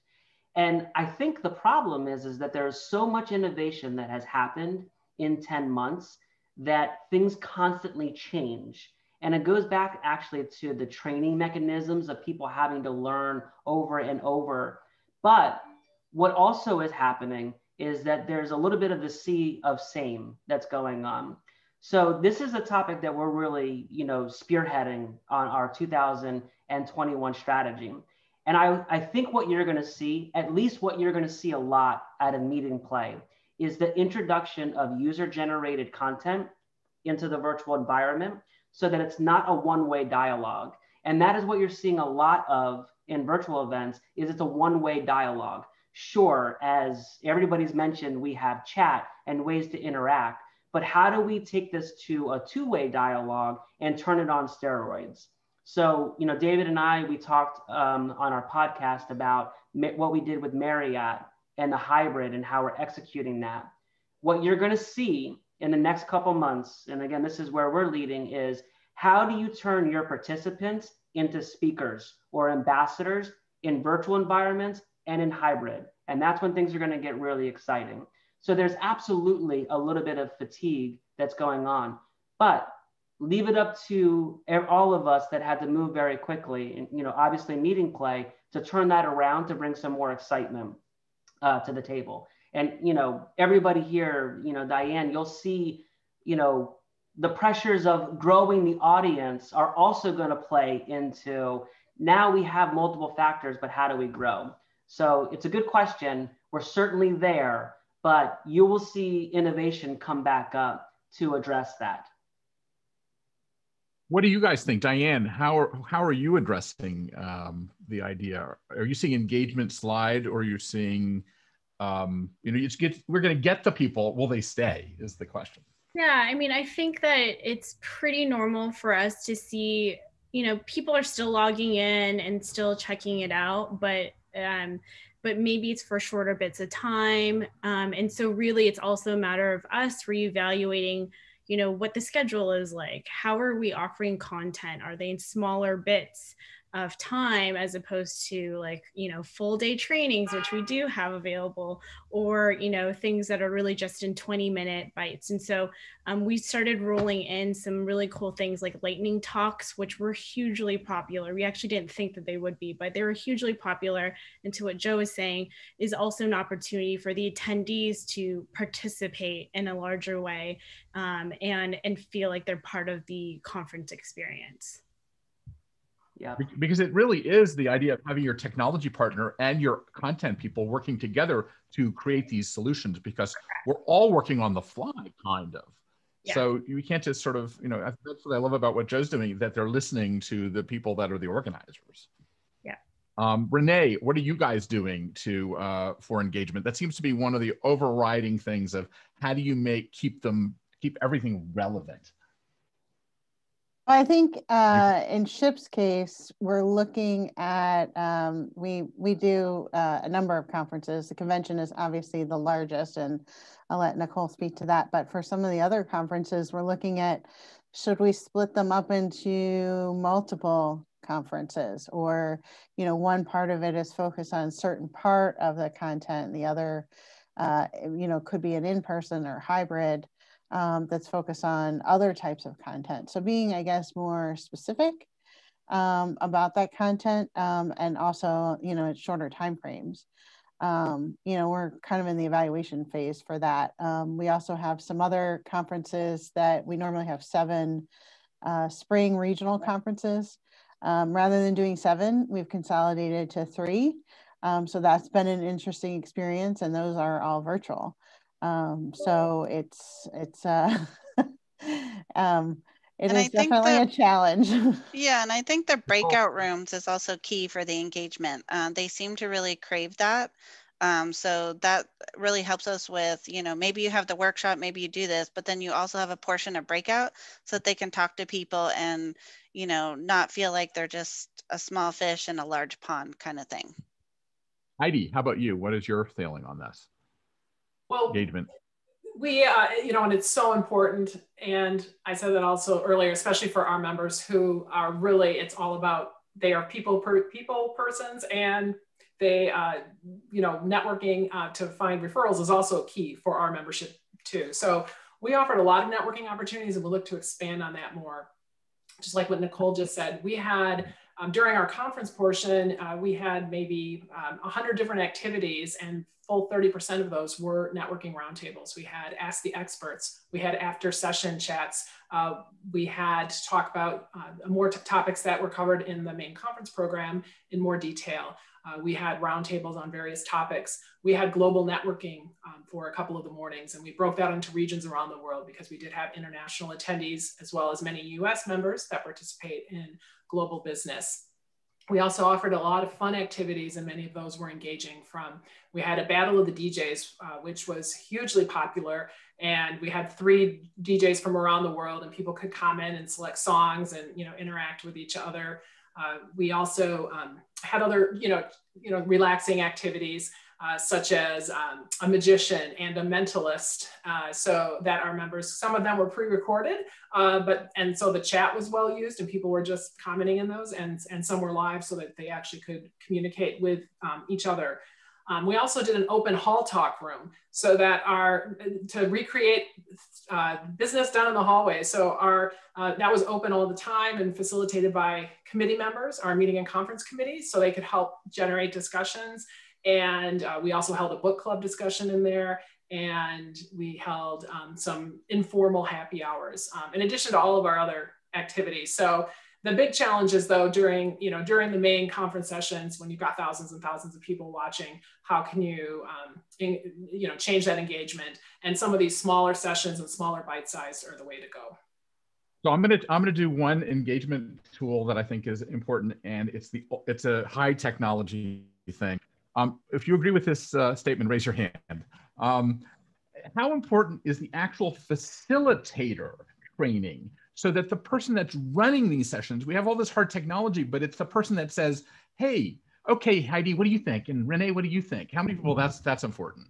And I think the problem is that there's so much innovation that has happened in 10 months that things constantly change. And it goes back actually to the training mechanisms of people having to learn over and over. But what also is happening is that there's a little bit of the sea of same that's going on. So this is a topic that we're really, spearheading on our 2021 strategy. And I think what you're going to see, at least what you're going to see a lot at a MeetingPlay, is the introduction of user-generated content into the virtual environment, so that it's not a one-way dialogue. And that is what you're seeing a lot of in virtual events, is it's a one-way dialogue. Sure, as everybody's mentioned, we have chat and ways to interact, but how do we take this to a two-way dialogue and turn it on steroids? So, David and I, we talked on our podcast about what we did with Marriott and the hybrid and how we're executing that. What you're gonna see in the next couple months, and again, this is where we're leading, is how do you turn your participants into speakers or ambassadors in virtual environments and in hybrid? And that's when things are going to get really exciting. So there's absolutely a little bit of fatigue that's going on, but leave it up to all of us that had to move very quickly, and obviously MeetingPlay, to turn that around to bring some more excitement to the table. And, everybody here, Diane, you'll see, the pressures of growing the audience are also going to play into, now we have multiple factors, but how do we grow? So it's a good question. We're certainly there, but you will see innovation come back up to address that. What do you guys think? Diane, how are you addressing the idea? Are you seeing engagement slide, or you're seeing, we're going to get the people, will they stay, is the question. Yeah, I mean, I think that it's pretty normal for us to see, people are still logging in and still checking it out, but maybe it's for shorter bits of time. And so really it's also a matter of us reevaluating, what the schedule is like. How are we offering content? Are they in smaller bits of time as opposed to full day trainings, which we do have available, or things that are really just in 20-minute bites? And so we started rolling in some really cool things like lightning talks, which were hugely popular. We actually didn't think that they would be, but they were hugely popular. And to what Joe was saying, is also an opportunity for the attendees to participate in a larger way and feel like they're part of the conference experience. Yeah. Because it really is the idea of having your technology partner and your content people working together to create these solutions, because we're all working on the fly, kind of. Yeah. So you can't just sort of, that's what I love about what Joe's doing, that they're listening to the people that are the organizers. Yeah. Renee, what are you guys doing for engagement? That seems to be one of the overriding things of how do you keep everything relevant? I think in SHIP's case, we're looking at, we do a number of conferences. The convention is obviously the largest, and I'll let Nicole speak to that. But for some of the other conferences, we're looking at, should we split them up into multiple conferences? Or, one part of it is focused on a certain part of the content, and the other could be an in-person or hybrid that's focused on other types of content. So being, I guess, more specific about that content and also, at shorter timeframes. We're kind of in the evaluation phase for that. We also have some other conferences that we normally have 7 spring regional conferences. Rather than doing 7, we've consolidated to 3. So that's been an interesting experience, and those are all virtual. So it's it is definitely a challenge. Yeah, and I think the breakout rooms is also key for the engagement. They seem to really crave that. So that really helps us with, maybe you have the workshop, maybe you do this, but then you also have a portion of breakout so that they can talk to people and, not feel like they're just a small fish in a large pond kind of thing. Heidi, how about you? What is your feeling on this? Well, engagement. We, and it's so important. And I said that also earlier, especially for our members who are really, it's all about, they are people persons, and they, networking to find referrals is also key for our membership too. So we offered a lot of networking opportunities, and we'll look to expand on that more. Just like what Nicole just said, we had, during our conference portion, we had maybe 100 different activities, and full 30% of those were networking roundtables. We had Ask the Experts. We had after session chats. We had to talk about more topics that were covered in the main conference program in more detail. We had roundtables on various topics. We had global networking for a couple of the mornings, and we broke that into regions around the world because we did have international attendees as well as many US members that participate in global business. We also offered a lot of fun activities, and many of those were engaging. We had a battle of the DJs, which was hugely popular. And we had 3 DJs from around the world, and people could comment and select songs and, interact with each other. We also had other, relaxing activities such as a magician and a mentalist, so that our members, some of them were pre-recorded, and so the chat was well used, and people were just commenting in those, and some were live so that they actually could communicate with each other. We also did an open hall talk room so that to recreate business done in the hallway. So that was open all the time and facilitated by committee members, our meeting and conference committees, so they could help generate discussions. And we also held a book club discussion in there, and we held some informal happy hours in addition to all of our other activities. So the big challenge is, though, during the main conference sessions, when you've got thousands and thousands of people watching, how can you, change that engagement? And some of these smaller sessions and smaller bite-sized are the way to go. So I'm gonna do one engagement tool that I think is important, and it's a high technology thing. If you agree with this statement, raise your hand. How important is the actual facilitator training, so that the person that's running these sessions, we have all this hard technology, but it's the person that says, hey, okay, Heidi, what do you think? And Renee, what do you think? How many people? That's important.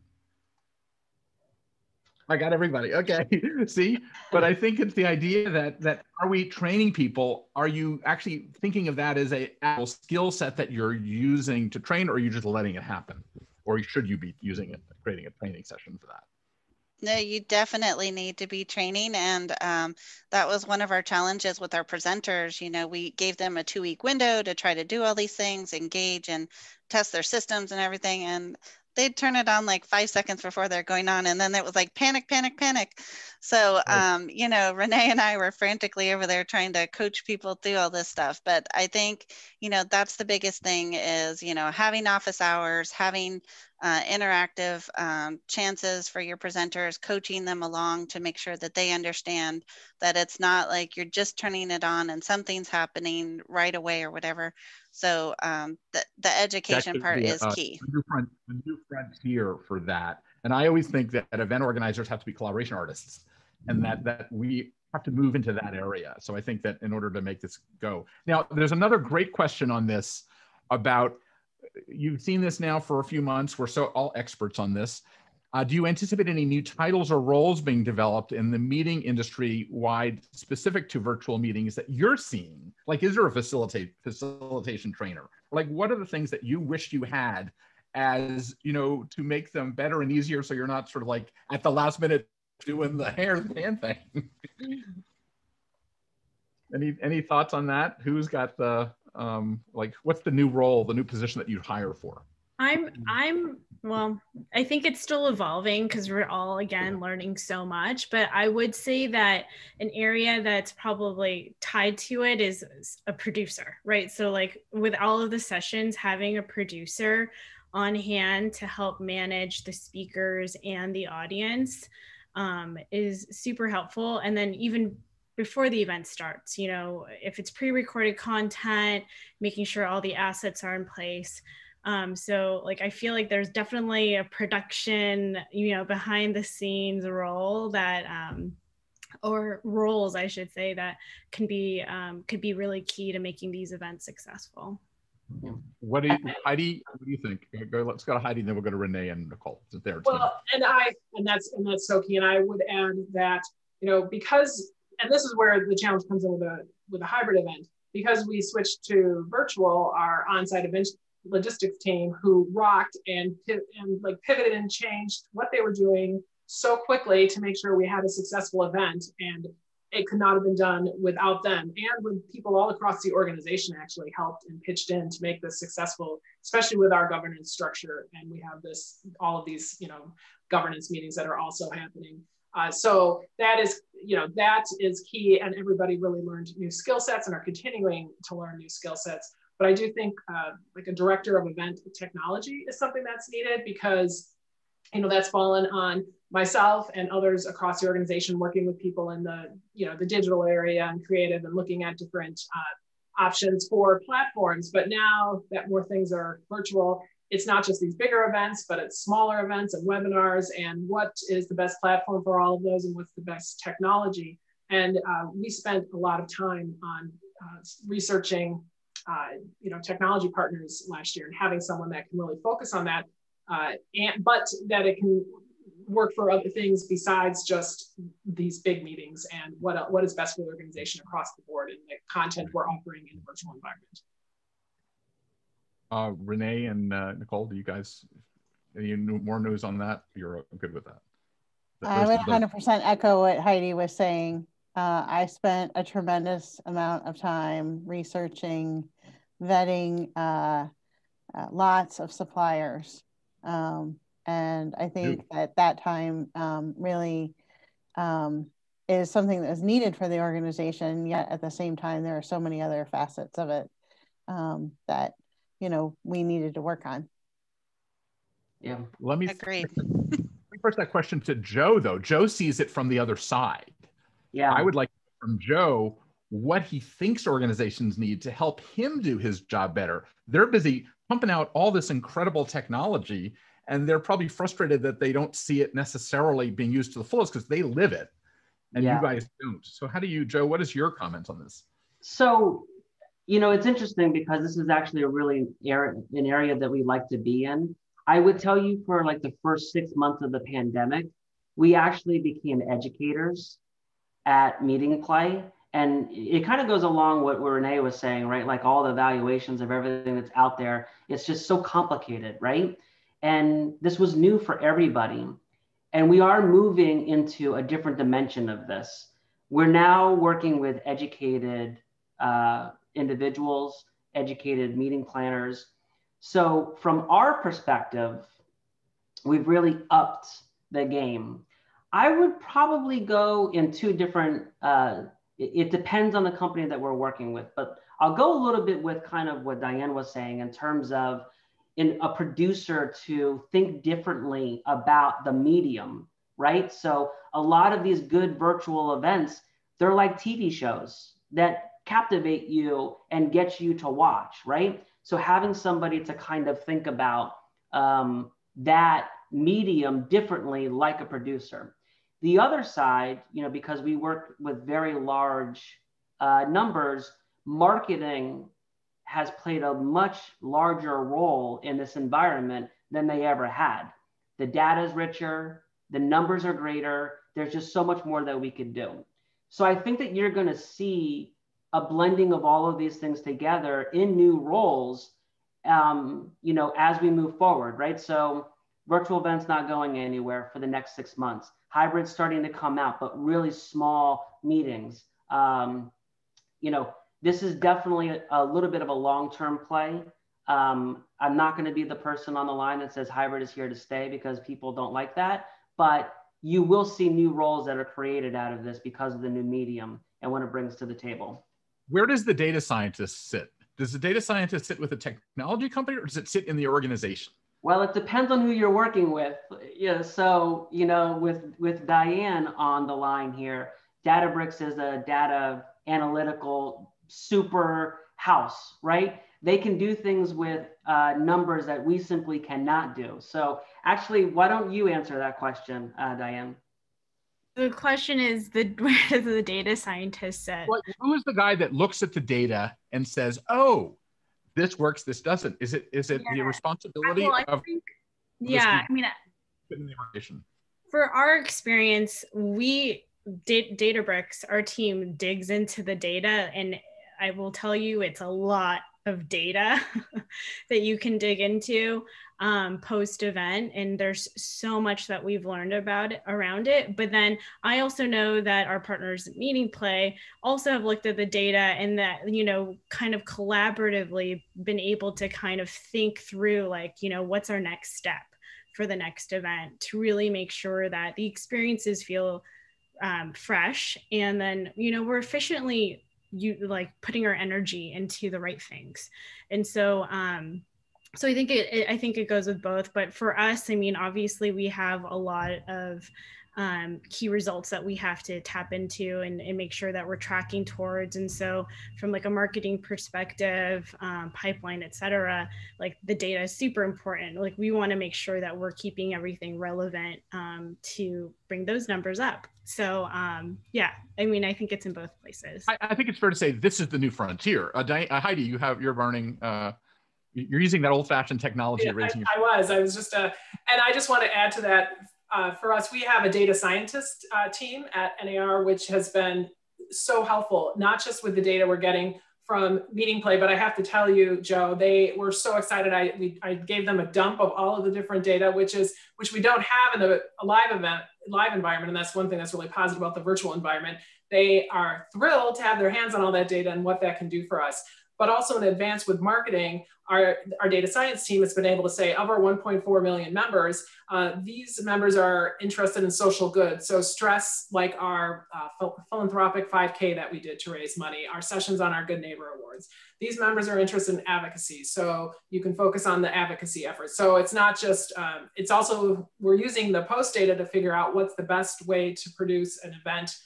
I got everybody. Okay, see, but I think it's the idea that are we training people? Are you actually thinking of that as a actual skill set that you're using to train, or are you just letting it happen? Or should you be using it, creating a training session for that? No, you definitely need to be training. And that was one of our challenges with our presenters. We gave them a 2-week window to try to do all these things, engage and test their systems and everything. And they'd turn it on like 5 seconds before they're going on. And then it was like panic, panic, panic. So, Renee and I were frantically over there trying to coach people through all this stuff. But I think, that's the biggest thing is, having office hours, having interactive chances for your presenters, coaching them along to make sure that they understand that it's not like you're just turning it on and something's happening right away or whatever. So the education part is key. A new frontier for that. And I always think that event organizers have to be collaboration artists, and that we have to move into that area. So I think that in order to make this go. Now, there's another great question on this about, you've seen this now for a few months. We're all experts on this. Do you anticipate any new titles or roles being developed in the meeting industry wide specific to virtual meetings that you're seeing? Like, is there a facilitation trainer? Like, what are the things that you wish you had as, you know, to make them better and easier, so you're not sort of like at the last minute doing the hand thing? Any thoughts on that? Who's got the like, what's the new role, the new position that you'd hire for? Well, I think it's still evolving because we're all, again, learning so much, but I would say that an area that's probably tied to it is a producer, right? So like with all of the sessions, having a producer on hand to help manage the speakers and the audience is super helpful. And then even before the event starts, you know, if it's pre-recorded content, making sure all the assets are in place. So like, I feel like there's definitely a production, you know, behind the scenes role that, or roles, I should say, that could be really key to making these events successful. What do you, Heidi, what do you think? Let's go to Heidi, and then we'll go to Renee and Nicole. Well, and that's so key. And I would add that, you know, because, and this is where the challenge comes in with a hybrid event, because we switched to virtual, our on-site event logistics team, who rocked and like pivoted and changed what they were doing so quickly to make sure we had a successful event, and it could not have been done without them. And when people all across the organization actually helped and pitched in to make this successful, especially with our governance structure. And we have all of these, you know, governance meetings that are also happening. So that is, you know, that is key, and everybody really learned new skill sets and are continuing to learn new skill sets. But I do think like a director of event technology is something that's needed, because, you know, that's fallen on myself and others across the organization, working with people in the, you know, the digital area and creative, and looking at different options for platforms. But now that more things are virtual, it's not just these bigger events, but it's smaller events and webinars, and what is the best platform for all of those, and what's the best technology. And we spent a lot of time on researching you know, technology partners last year, and having someone that can really focus on that, but that it can work for other things besides just these big meetings, and what is best for the organization across the board, and the content we're offering in a virtual environment. Renee and Nicole, do you guys, any more news on that? You're good with that? I would 100% echo what Heidi was saying. I spent a tremendous amount of time researching, vetting lots of suppliers. And I think that time really is something that is needed for the organization, yet at the same time, there are so many other facets of it that, you know, we needed to work on. Yeah. Let me Agreed. first that question to Joe, though. Joe sees it from the other side. Yeah. I would like from Joe what he thinks organizations need to help him do his job better. They're busy pumping out all this incredible technology, and they're probably frustrated that they don't see it necessarily being used to the fullest, because they live it and you guys don't. So how do you, Joe, what is your comment on this? So, you know, it's interesting, because this is actually a really an area that we like to be in. I would tell you, for like the first 6 months of the pandemic, we actually became educators at MeetingPlay. And it kind of goes along what Renee was saying, right? Like all the evaluations of everything that's out there, it's just so complicated, right? And this was new for everybody. And we are moving into a different dimension of this. We're now working with educated individuals, educated meeting planners. So from our perspective, we've really upped the game. I would probably go in two different, it depends on the company that we're working with, but I'll go a little bit with kind of what Diane was saying in terms of a producer to think differently about the medium, right? So a lot of these good virtual events, they're like TV shows that captivate you and get you to watch, right? So having somebody to kind of think about that medium differently, like a producer. The other side, you know, because we work with very large numbers, marketing has played a much larger role in this environment than they ever had. The data is richer, the numbers are greater, there's just so much more that we could do. So I think that you're gonna see a blending of all of these things together in new roles. you know, as we move forward, right? So virtual events not going anywhere for the next 6 months. Hybrid's starting to come out, but really small meetings. You know, this is definitely a little bit of a long-term play. I'm not going to be the person on the line that says hybrid is here to stay, because people don't like that. But you will see new roles that are created out of this because of the new medium and what it brings to the table. Where does the data scientist sit? Does the data scientist sit with a technology company, or does it sit in the organization? Well, it depends on who you're working with. Yeah, so, you know, with Diane on the line here, Databricks is a data analytical super house, right? They can do things with numbers that we simply cannot do. So actually, why don't you answer that question, Diane? The question is, where does the data scientist sit? Well, who is the guy that looks at the data and says, oh, this works, this doesn't? Is it the responsibility of yeah, I mean, for our experience, Databricks, our team digs into the data, and I will tell you, it's a lot of data that you can dig into post-event, and there's so much that we've learned about it, around it. But then I also know that our partners at MeetingPlay also have looked at the data, and that, you know, kind of collaboratively been able to kind of think through, like, you know, what's our next step for the next event, to really make sure that the experiences feel fresh, and then, you know, we're efficiently putting our energy into the right things. And so so I think it goes with both. But for us, I mean, obviously we have a lot of key results that we have to tap into and make sure that we're tracking towards. And so from like a marketing perspective, pipeline, et cetera, like the data is super important. Like we want to make sure that we're keeping everything relevant to bring those numbers up. So yeah, I mean, I think it's in both places. I think it's fair to say this is the new frontier. Heidi, you're learning, you're using that old-fashioned technology. Yeah, I was just, and I just want to add to that. For us, we have a data scientist team at NAR, which has been so helpful, not just with the data we're getting from MeetingPlay, but I have to tell you, Joe, they were so excited. I gave them a dump of all of the different data, which we don't have in a live environment. And that's one thing that's really positive about the virtual environment. They are thrilled to have their hands on all that data and what that can do for us. But also in advance with marketing, our data science team has been able to say, of our 1.4 million members, these members are interested in social good. So stress, like our philanthropic 5K that we did to raise money, our sessions on our Good Neighbor Awards. These members are interested in advocacy. So you can focus on the advocacy efforts. So it's not just, it's also, we're using the post data to figure out what's the best way to produce an event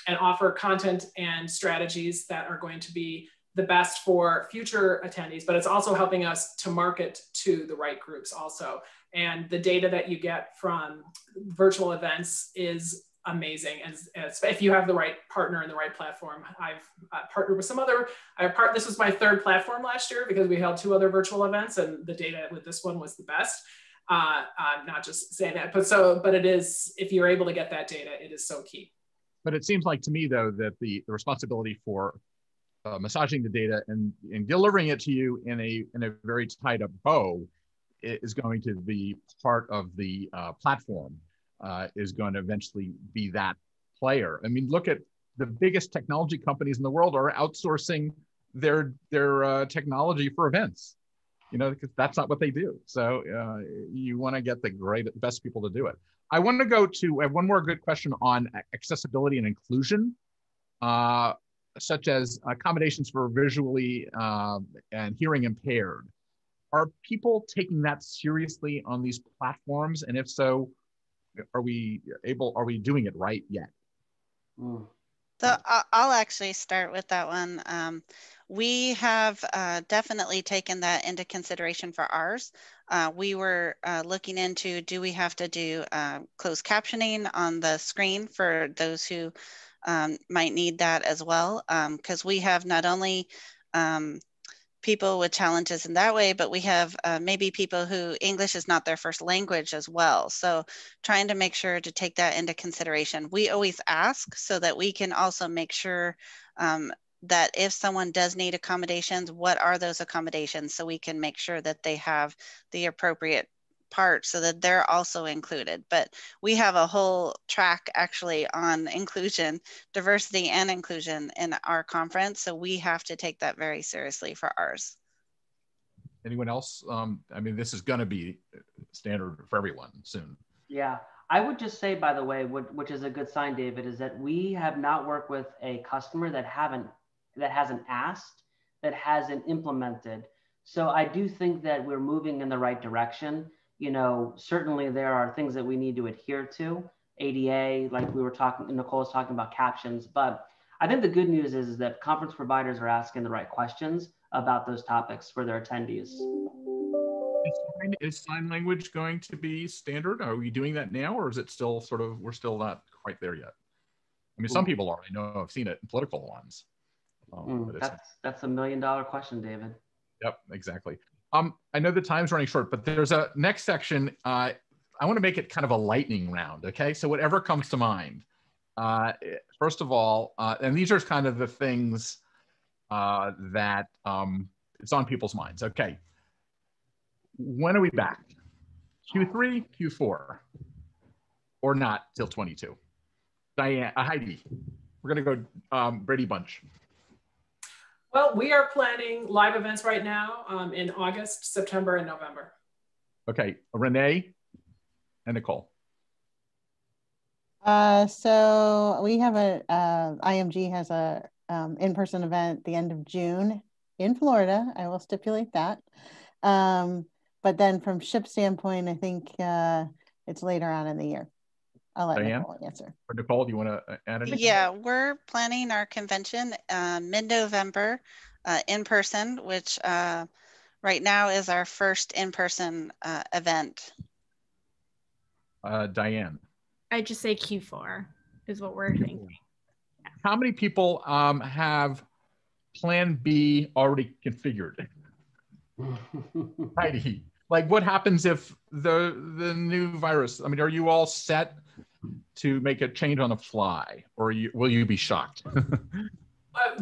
and offer content and strategies that are going to be the best for future attendees, but it's also helping us to market to the right groups also. And the data that you get from virtual events is amazing. And if you have the right partner and the right platform, I've partnered with some other, this was my third platform last year because we held 2 other virtual events, and the data with this one was the best. I'm not just saying that, but it is, if you're able to get that data, it is so key. But it seems like to me though, that the responsibility for massaging the data and delivering it to you in a very tied up bow is going to be part of the platform, is going to eventually be that player. I mean, look at the biggest technology companies in the world are outsourcing their technology for events, you know, because that's not what they do. So you want to get the best people to do it. I want to go to, I have one more good question on accessibility and inclusion. Such as accommodations for visually and hearing impaired. Are people taking that seriously on these platforms? And if so, are we doing it right yet? So I'll actually start with that one. We have definitely taken that into consideration for ours. We were looking into, do we have to do closed captioning on the screen for those who might need that as well, because we have not only people with challenges in that way, but we have maybe people who English is not their first language as well. So trying to make sure to take that into consideration. We always ask so that we can also make sure that if someone does need accommodations, what are those accommodations, so we can make sure that they have the appropriate part so that they're also included. But we have a whole track actually on inclusion, diversity and inclusion in our conference. So we have to take that very seriously for ours. Anyone else? I mean, this is going to be standard for everyone soon. Yeah, I would just say, by the way, which is a good sign, David, is that we have not worked with a customer that hasn't asked, that hasn't implemented. So I do think that we're moving in the right direction. You know, certainly there are things that we need to adhere to, ADA, like we were talking, Nicole was talking about captions, but I think the good news is that conference providers are asking the right questions about those topics for their attendees. Is sign language going to be standard? Are we doing that now, or is it still sort of, we're still not quite there yet? I mean, some people are, I know, I've seen it in political ones. That's $1 million question, David. Yep, exactly. I know the time's running short, but there's a next section. I want to make it kind of a lightning round, okay? So whatever comes to mind. First of all, and these are kind of the things that it's on people's minds. Okay, when are we back? Q3, Q4, or not till 22? Diane, Heidi, we're gonna go Brady Bunch. Well, we are planning live events right now in August, September, and November. Okay, Renee and Nicole. So we have IMG has a in-person event at the end of June in Florida. I will stipulate that. But then from SHIP standpoint, I think it's later on in the year. I'll let Diane Nicole answer. Or Nicole, do you want to add anything? Yeah, we're planning our convention mid-November in person, which right now is our first in-person event. Diane. I just say Q4 is what we're thinking. Yeah. How many people have Plan B already configured? Heidi, like what happens if the new virus? I mean, are you all set to make a change on the fly, or will you be shocked?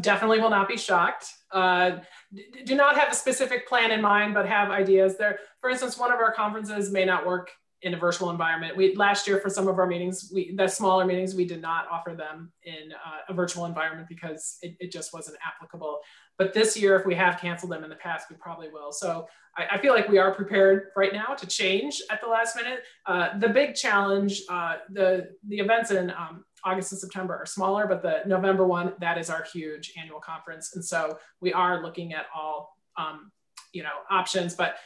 Definitely will not be shocked. Do not have a specific plan in mind, but have ideas there. For instance, one of our conferences may not work in a virtual environment. Last year for some of our meetings, the smaller meetings, we did not offer them in a virtual environment because it just wasn't applicable. But this year, if we have canceled them in the past, we probably will. So I feel like we are prepared right now to change at the last minute. The big challenge, the events in August and September are smaller, but the November one, that is our huge annual conference. And so we are looking at all options, but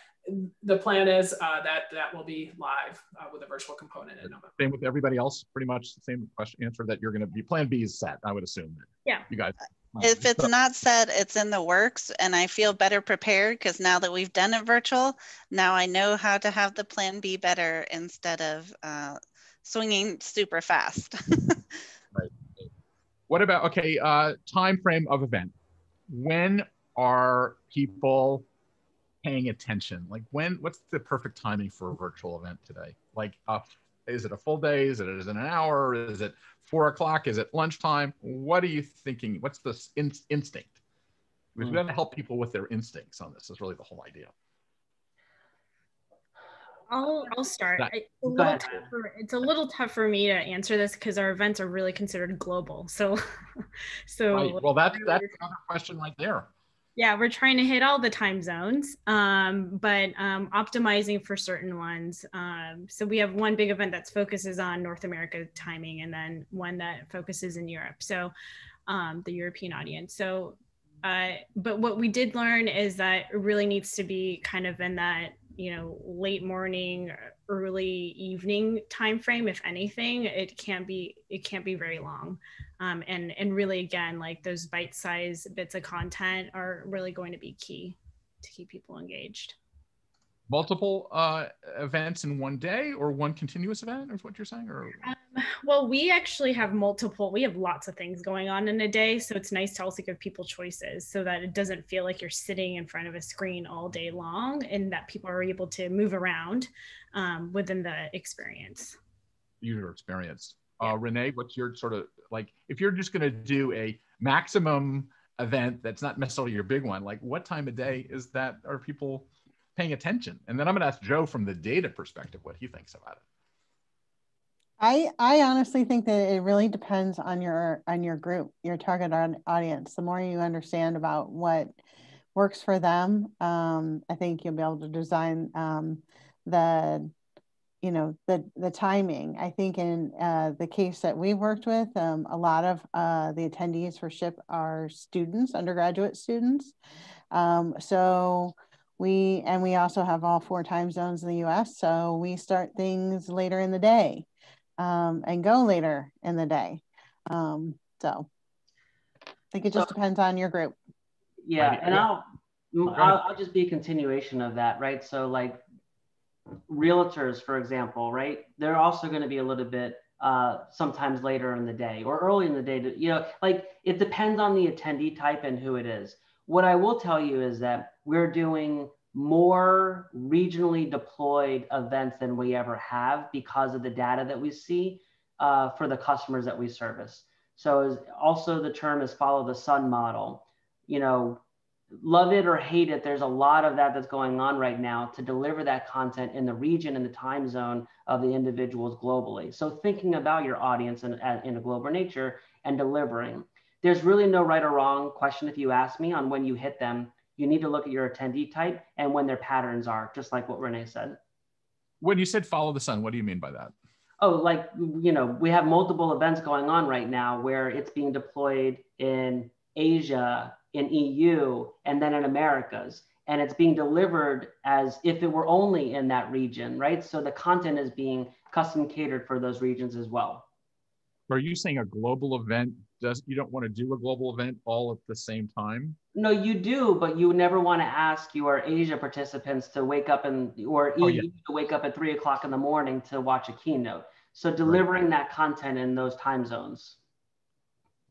the plan is that will be live with a virtual component in November. Same with everybody else, pretty much the same question answer that you're going to be. Plan B is set, I would assume. Yeah. You guys. If it's not set, it's in the works, and I feel better prepared because now that we've done it virtual, now I know how to have the plan B better instead of swinging super fast. Right. What about, okay, time frame of event? When are people paying attention? Like what's the perfect timing for a virtual event today? Like, is it a full day? Is it an hour? Is it 4 o'clock? Is it lunchtime? What are you thinking? What's the instinct? Because we got to help people with their instincts on this. Is really the whole idea. I'll start. It's a little tough for me to answer this because our events are really considered global. So right. Well, that's another question right there. Yeah, we're trying to hit all the time zones, but optimizing for certain ones. So we have one big event that focuses on North America timing, and then one that focuses in Europe. So the European audience. So, but what we did learn is that it really needs to be kind of in that, late morning, early evening timeframe. If anything, it can't be very long. And really, again, like those bite-sized bits of content are really going to be key to keep people engaged. Multiple events in one day, or one continuous event, is what you're saying? Or well, we actually have we have lots of things going on in a day. So it's nice to also give people choices so that it doesn't feel like you're sitting in front of a screen all day long, and that people are able to move around within the experience. User experience. Renee, what's your sort of, like, if you're just going to do a maximum event that's not necessarily your big one, like what time of day is that? Are people paying attention? And then I'm going to ask Joe from the data perspective what he thinks about it. I honestly think that it really depends on your group, your target audience. The more you understand about what works for them, I think you'll be able to design the timing. I think in the case that we've worked with, a lot of the attendees for SHIP are students, undergraduate students. So we also have all 4 time zones in the US. So we start things later in the day and go later in the day. So I think it just depends on your group. Yeah, and I'll just be a continuation of that, right? So like realtors, for example, right? They're also going to be a little bit sometimes later in the day or early in the day. Like it depends on the attendee type and who it is. What I will tell you is that we're doing more regionally deployed events than we ever have because of the data that we see for the customers that we service. So also the term is follow the sun model. Love it or hate it, there's a lot of that's going on right now to deliver that content in the region and the time zone of the individuals globally. So thinking about your audience in a global nature and delivering. There's really no right or wrong question if you ask me on when you hit them. You need to look at your attendee type and when their patterns are, just like what Renee said. When you said follow the sun, what do you mean by that? Oh, like, we have multiple events going on right now where it's being deployed in Asia, in EU, and then in Americas. And it's being delivered as if it were only in that region, right? So the content is being custom catered for those regions as well. Are you saying a global event, you don't want to do a global event all at the same time? No, you do, but you never want to ask your Asia participants to wake up or EU to wake up at 3 o'clock in the morning to watch a keynote. So delivering that content in those time zones.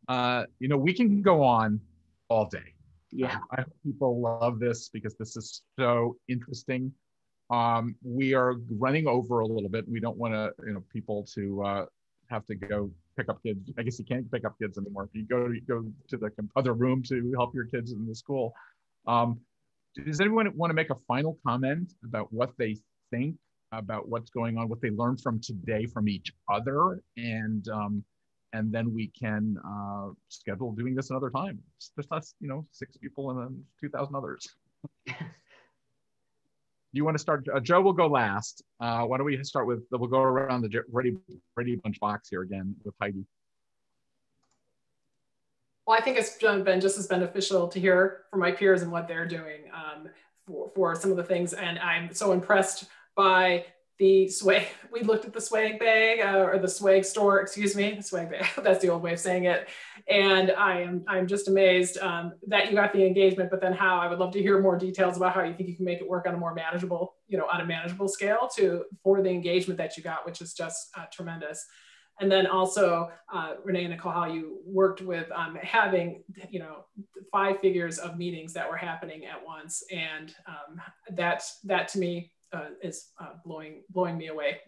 We can go on all day. Yeah. I hope people love this because this is so interesting. We are running over a little bit. We don't want to, people to have to go pick up kids. I guess you can't pick up kids anymore. If you go to the other room to help your kids in the school. Does anyone want to make a final comment about what they think about what's going on, what they learned from today from each other, and then we can schedule doing this another time. It's just us, 6 people and then 2,000 others. You want to start? Joe will go last. Why don't we start with, we'll go around the Brady Bunch box here again with Heidi. Well, I think it's been just as beneficial to hear from my peers and what they're doing for some of the things. And I'm so impressed by the swag. We looked at the swag bag or the swag store, excuse me, swag bag. That's the old way of saying it. And I'm just amazed that you got the engagement, but then how I would love to hear more details about how you think you can make it work on a more manageable, on a manageable scale for the engagement that you got, which is just tremendous. And then also, Renee and Nicole, how you worked with having, 5 figures of meetings that were happening at once. And that to me is blowing me away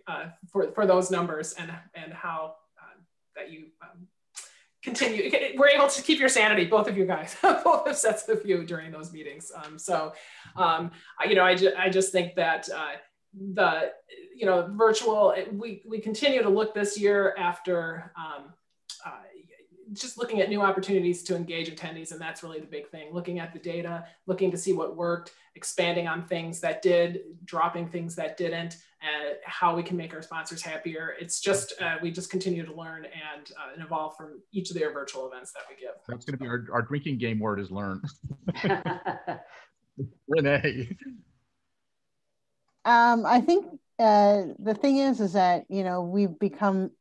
for those numbers and how that you continue. We're able to keep your sanity, both of you guys, both of sets of you during those meetings. I just think that the virtual, we continue to look this year after just looking at new opportunities to engage attendees, and that's really the big thing. Looking at the data, looking to see what worked, expanding on things that did, dropping things that didn't, and how we can make our sponsors happier. It's just, we just continue to learn and evolve from each of their virtual events that we give. That's going to be our drinking game word is learn. Renee. I think the thing is that, we've become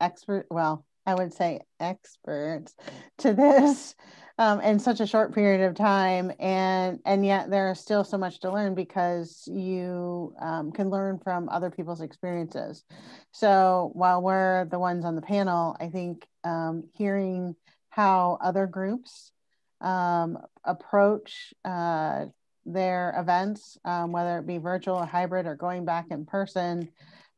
I would say experts to this in such a short period of time. And yet there is still so much to learn because you can learn from other people's experiences. So while we're the ones on the panel, I think hearing how other groups approach their events, whether it be virtual or hybrid or going back in person,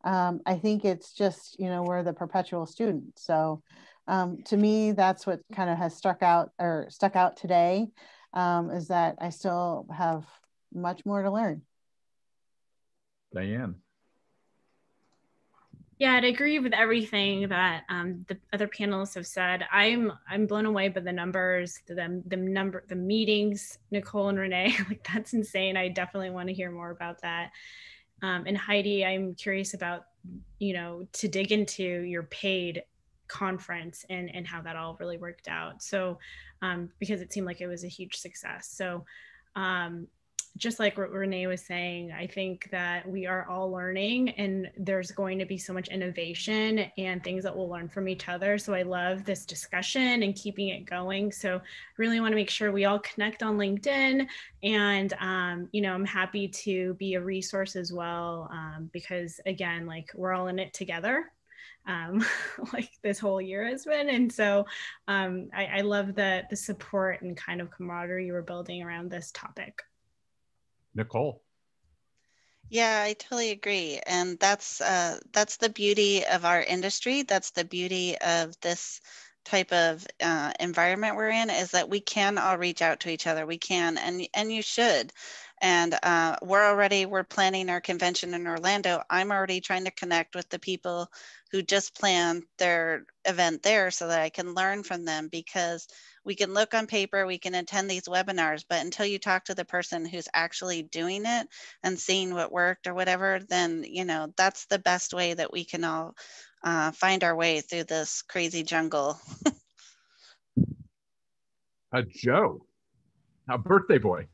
I think it's just, we're the perpetual students. So To me, that's what kind of has stuck out today, is that I still have much more to learn. Diane. Yeah, I'd agree with everything that the other panelists have said. I'm blown away by the numbers, the meetings, Nicole and Renee, like that's insane. I definitely want to hear more about that. And Heidi, I'm curious about, to dig into your paid conference and how that all really worked out. So, because it seemed like it was a huge success. So, just like what Renee was saying, I think that we are all learning and there's going to be so much innovation and things that we'll learn from each other. So I love this discussion and keeping it going. So really want to make sure we all connect on LinkedIn, and, I'm happy to be a resource as well, because again, like we're all in it together. Like this whole year has been. And so I love the support and kind of camaraderie you were building around this topic. Nicole. Yeah, I totally agree. And that's the beauty of our industry. That's the beauty of this type of environment we're in, is that we can all reach out to each other. We can, and you should. And we're planning our convention in Orlando. I'm already trying to connect with the people who just planned their event there so that I can learn from them, because we can look on paper, we can attend these webinars, but until you talk to the person who's actually doing it and seeing what worked or whatever, then, that's the best way that we can all find our way through this crazy jungle. Joe, a birthday boy.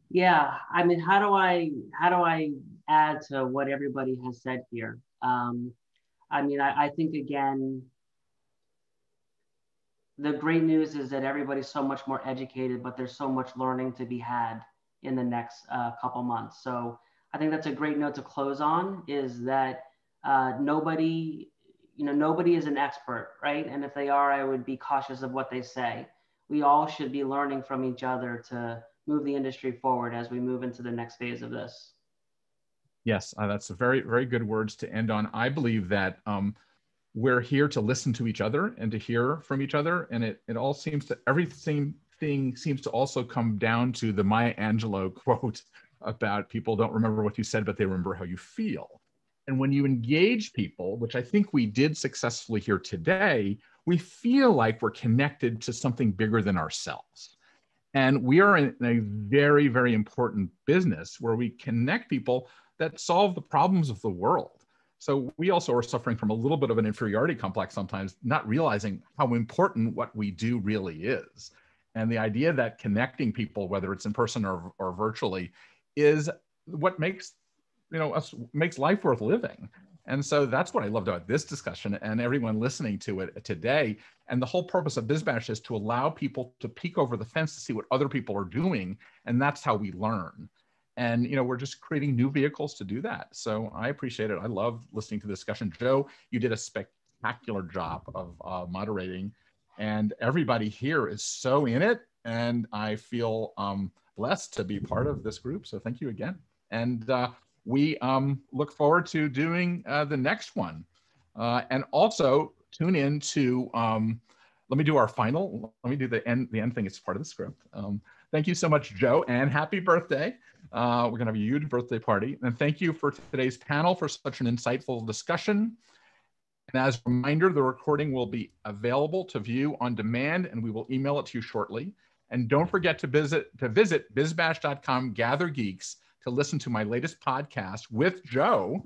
Yeah, I mean, how do I add to what everybody has said here? I mean, I think, again, the great news is that everybody's so much more educated, but there's so much learning to be had in the next couple months. So I think that's a great note to close on, is that nobody is an expert, right? And if they are, I would be cautious of what they say. We all should be learning from each other to move the industry forward as we move into the next phase of this. Yes, that's a very, very good words to end on. I believe that we're here to listen to each other and to hear from each other. And it all seems to, everything seems to also come down to the Maya Angelou quote about people don't remember what you said, but they remember how you feel. And when you engage people, which I think we did successfully here today, we feel like we're connected to something bigger than ourselves. And we are in a very, very important business where we connect people that solve the problems of the world. So we also are suffering from a little bit of an inferiority complex sometimes, not realizing how important what we do really is. And the idea that connecting people, whether it's in person or virtually, is what makes makes life worth living. And so that's what I loved about this discussion and everyone listening to it today. And the whole purpose of BizBash is to allow people to peek over the fence to see what other people are doing. And that's how we learn. And we're just creating new vehicles to do that. So I appreciate it. I love listening to the discussion. Joe, you did a spectacular job of moderating, and everybody here is so in it. And I feel blessed to be part of this group. So thank you again. And we look forward to doing the next one. And also tune in to, let me do the end thing. It's part of the script. Thank you so much, Joe, and happy birthday. We're going to have a huge birthday party. And thank you for today's panel for such an insightful discussion. And as a reminder, the recording will be available to view on demand, and we will email it to you shortly. And don't forget to visit bizbash.com, Gather Geeks, to listen to my latest podcast with Joe,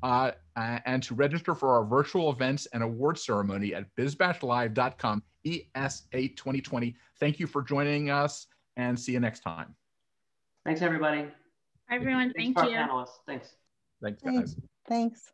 and to register for our virtual events and award ceremony at bizbashlive.com, ES8 2020. Thank you for joining us, and see you next time. Thanks, everybody. Everyone, thank you. Thanks, panelists. Thanks. Thanks, guys. Thanks.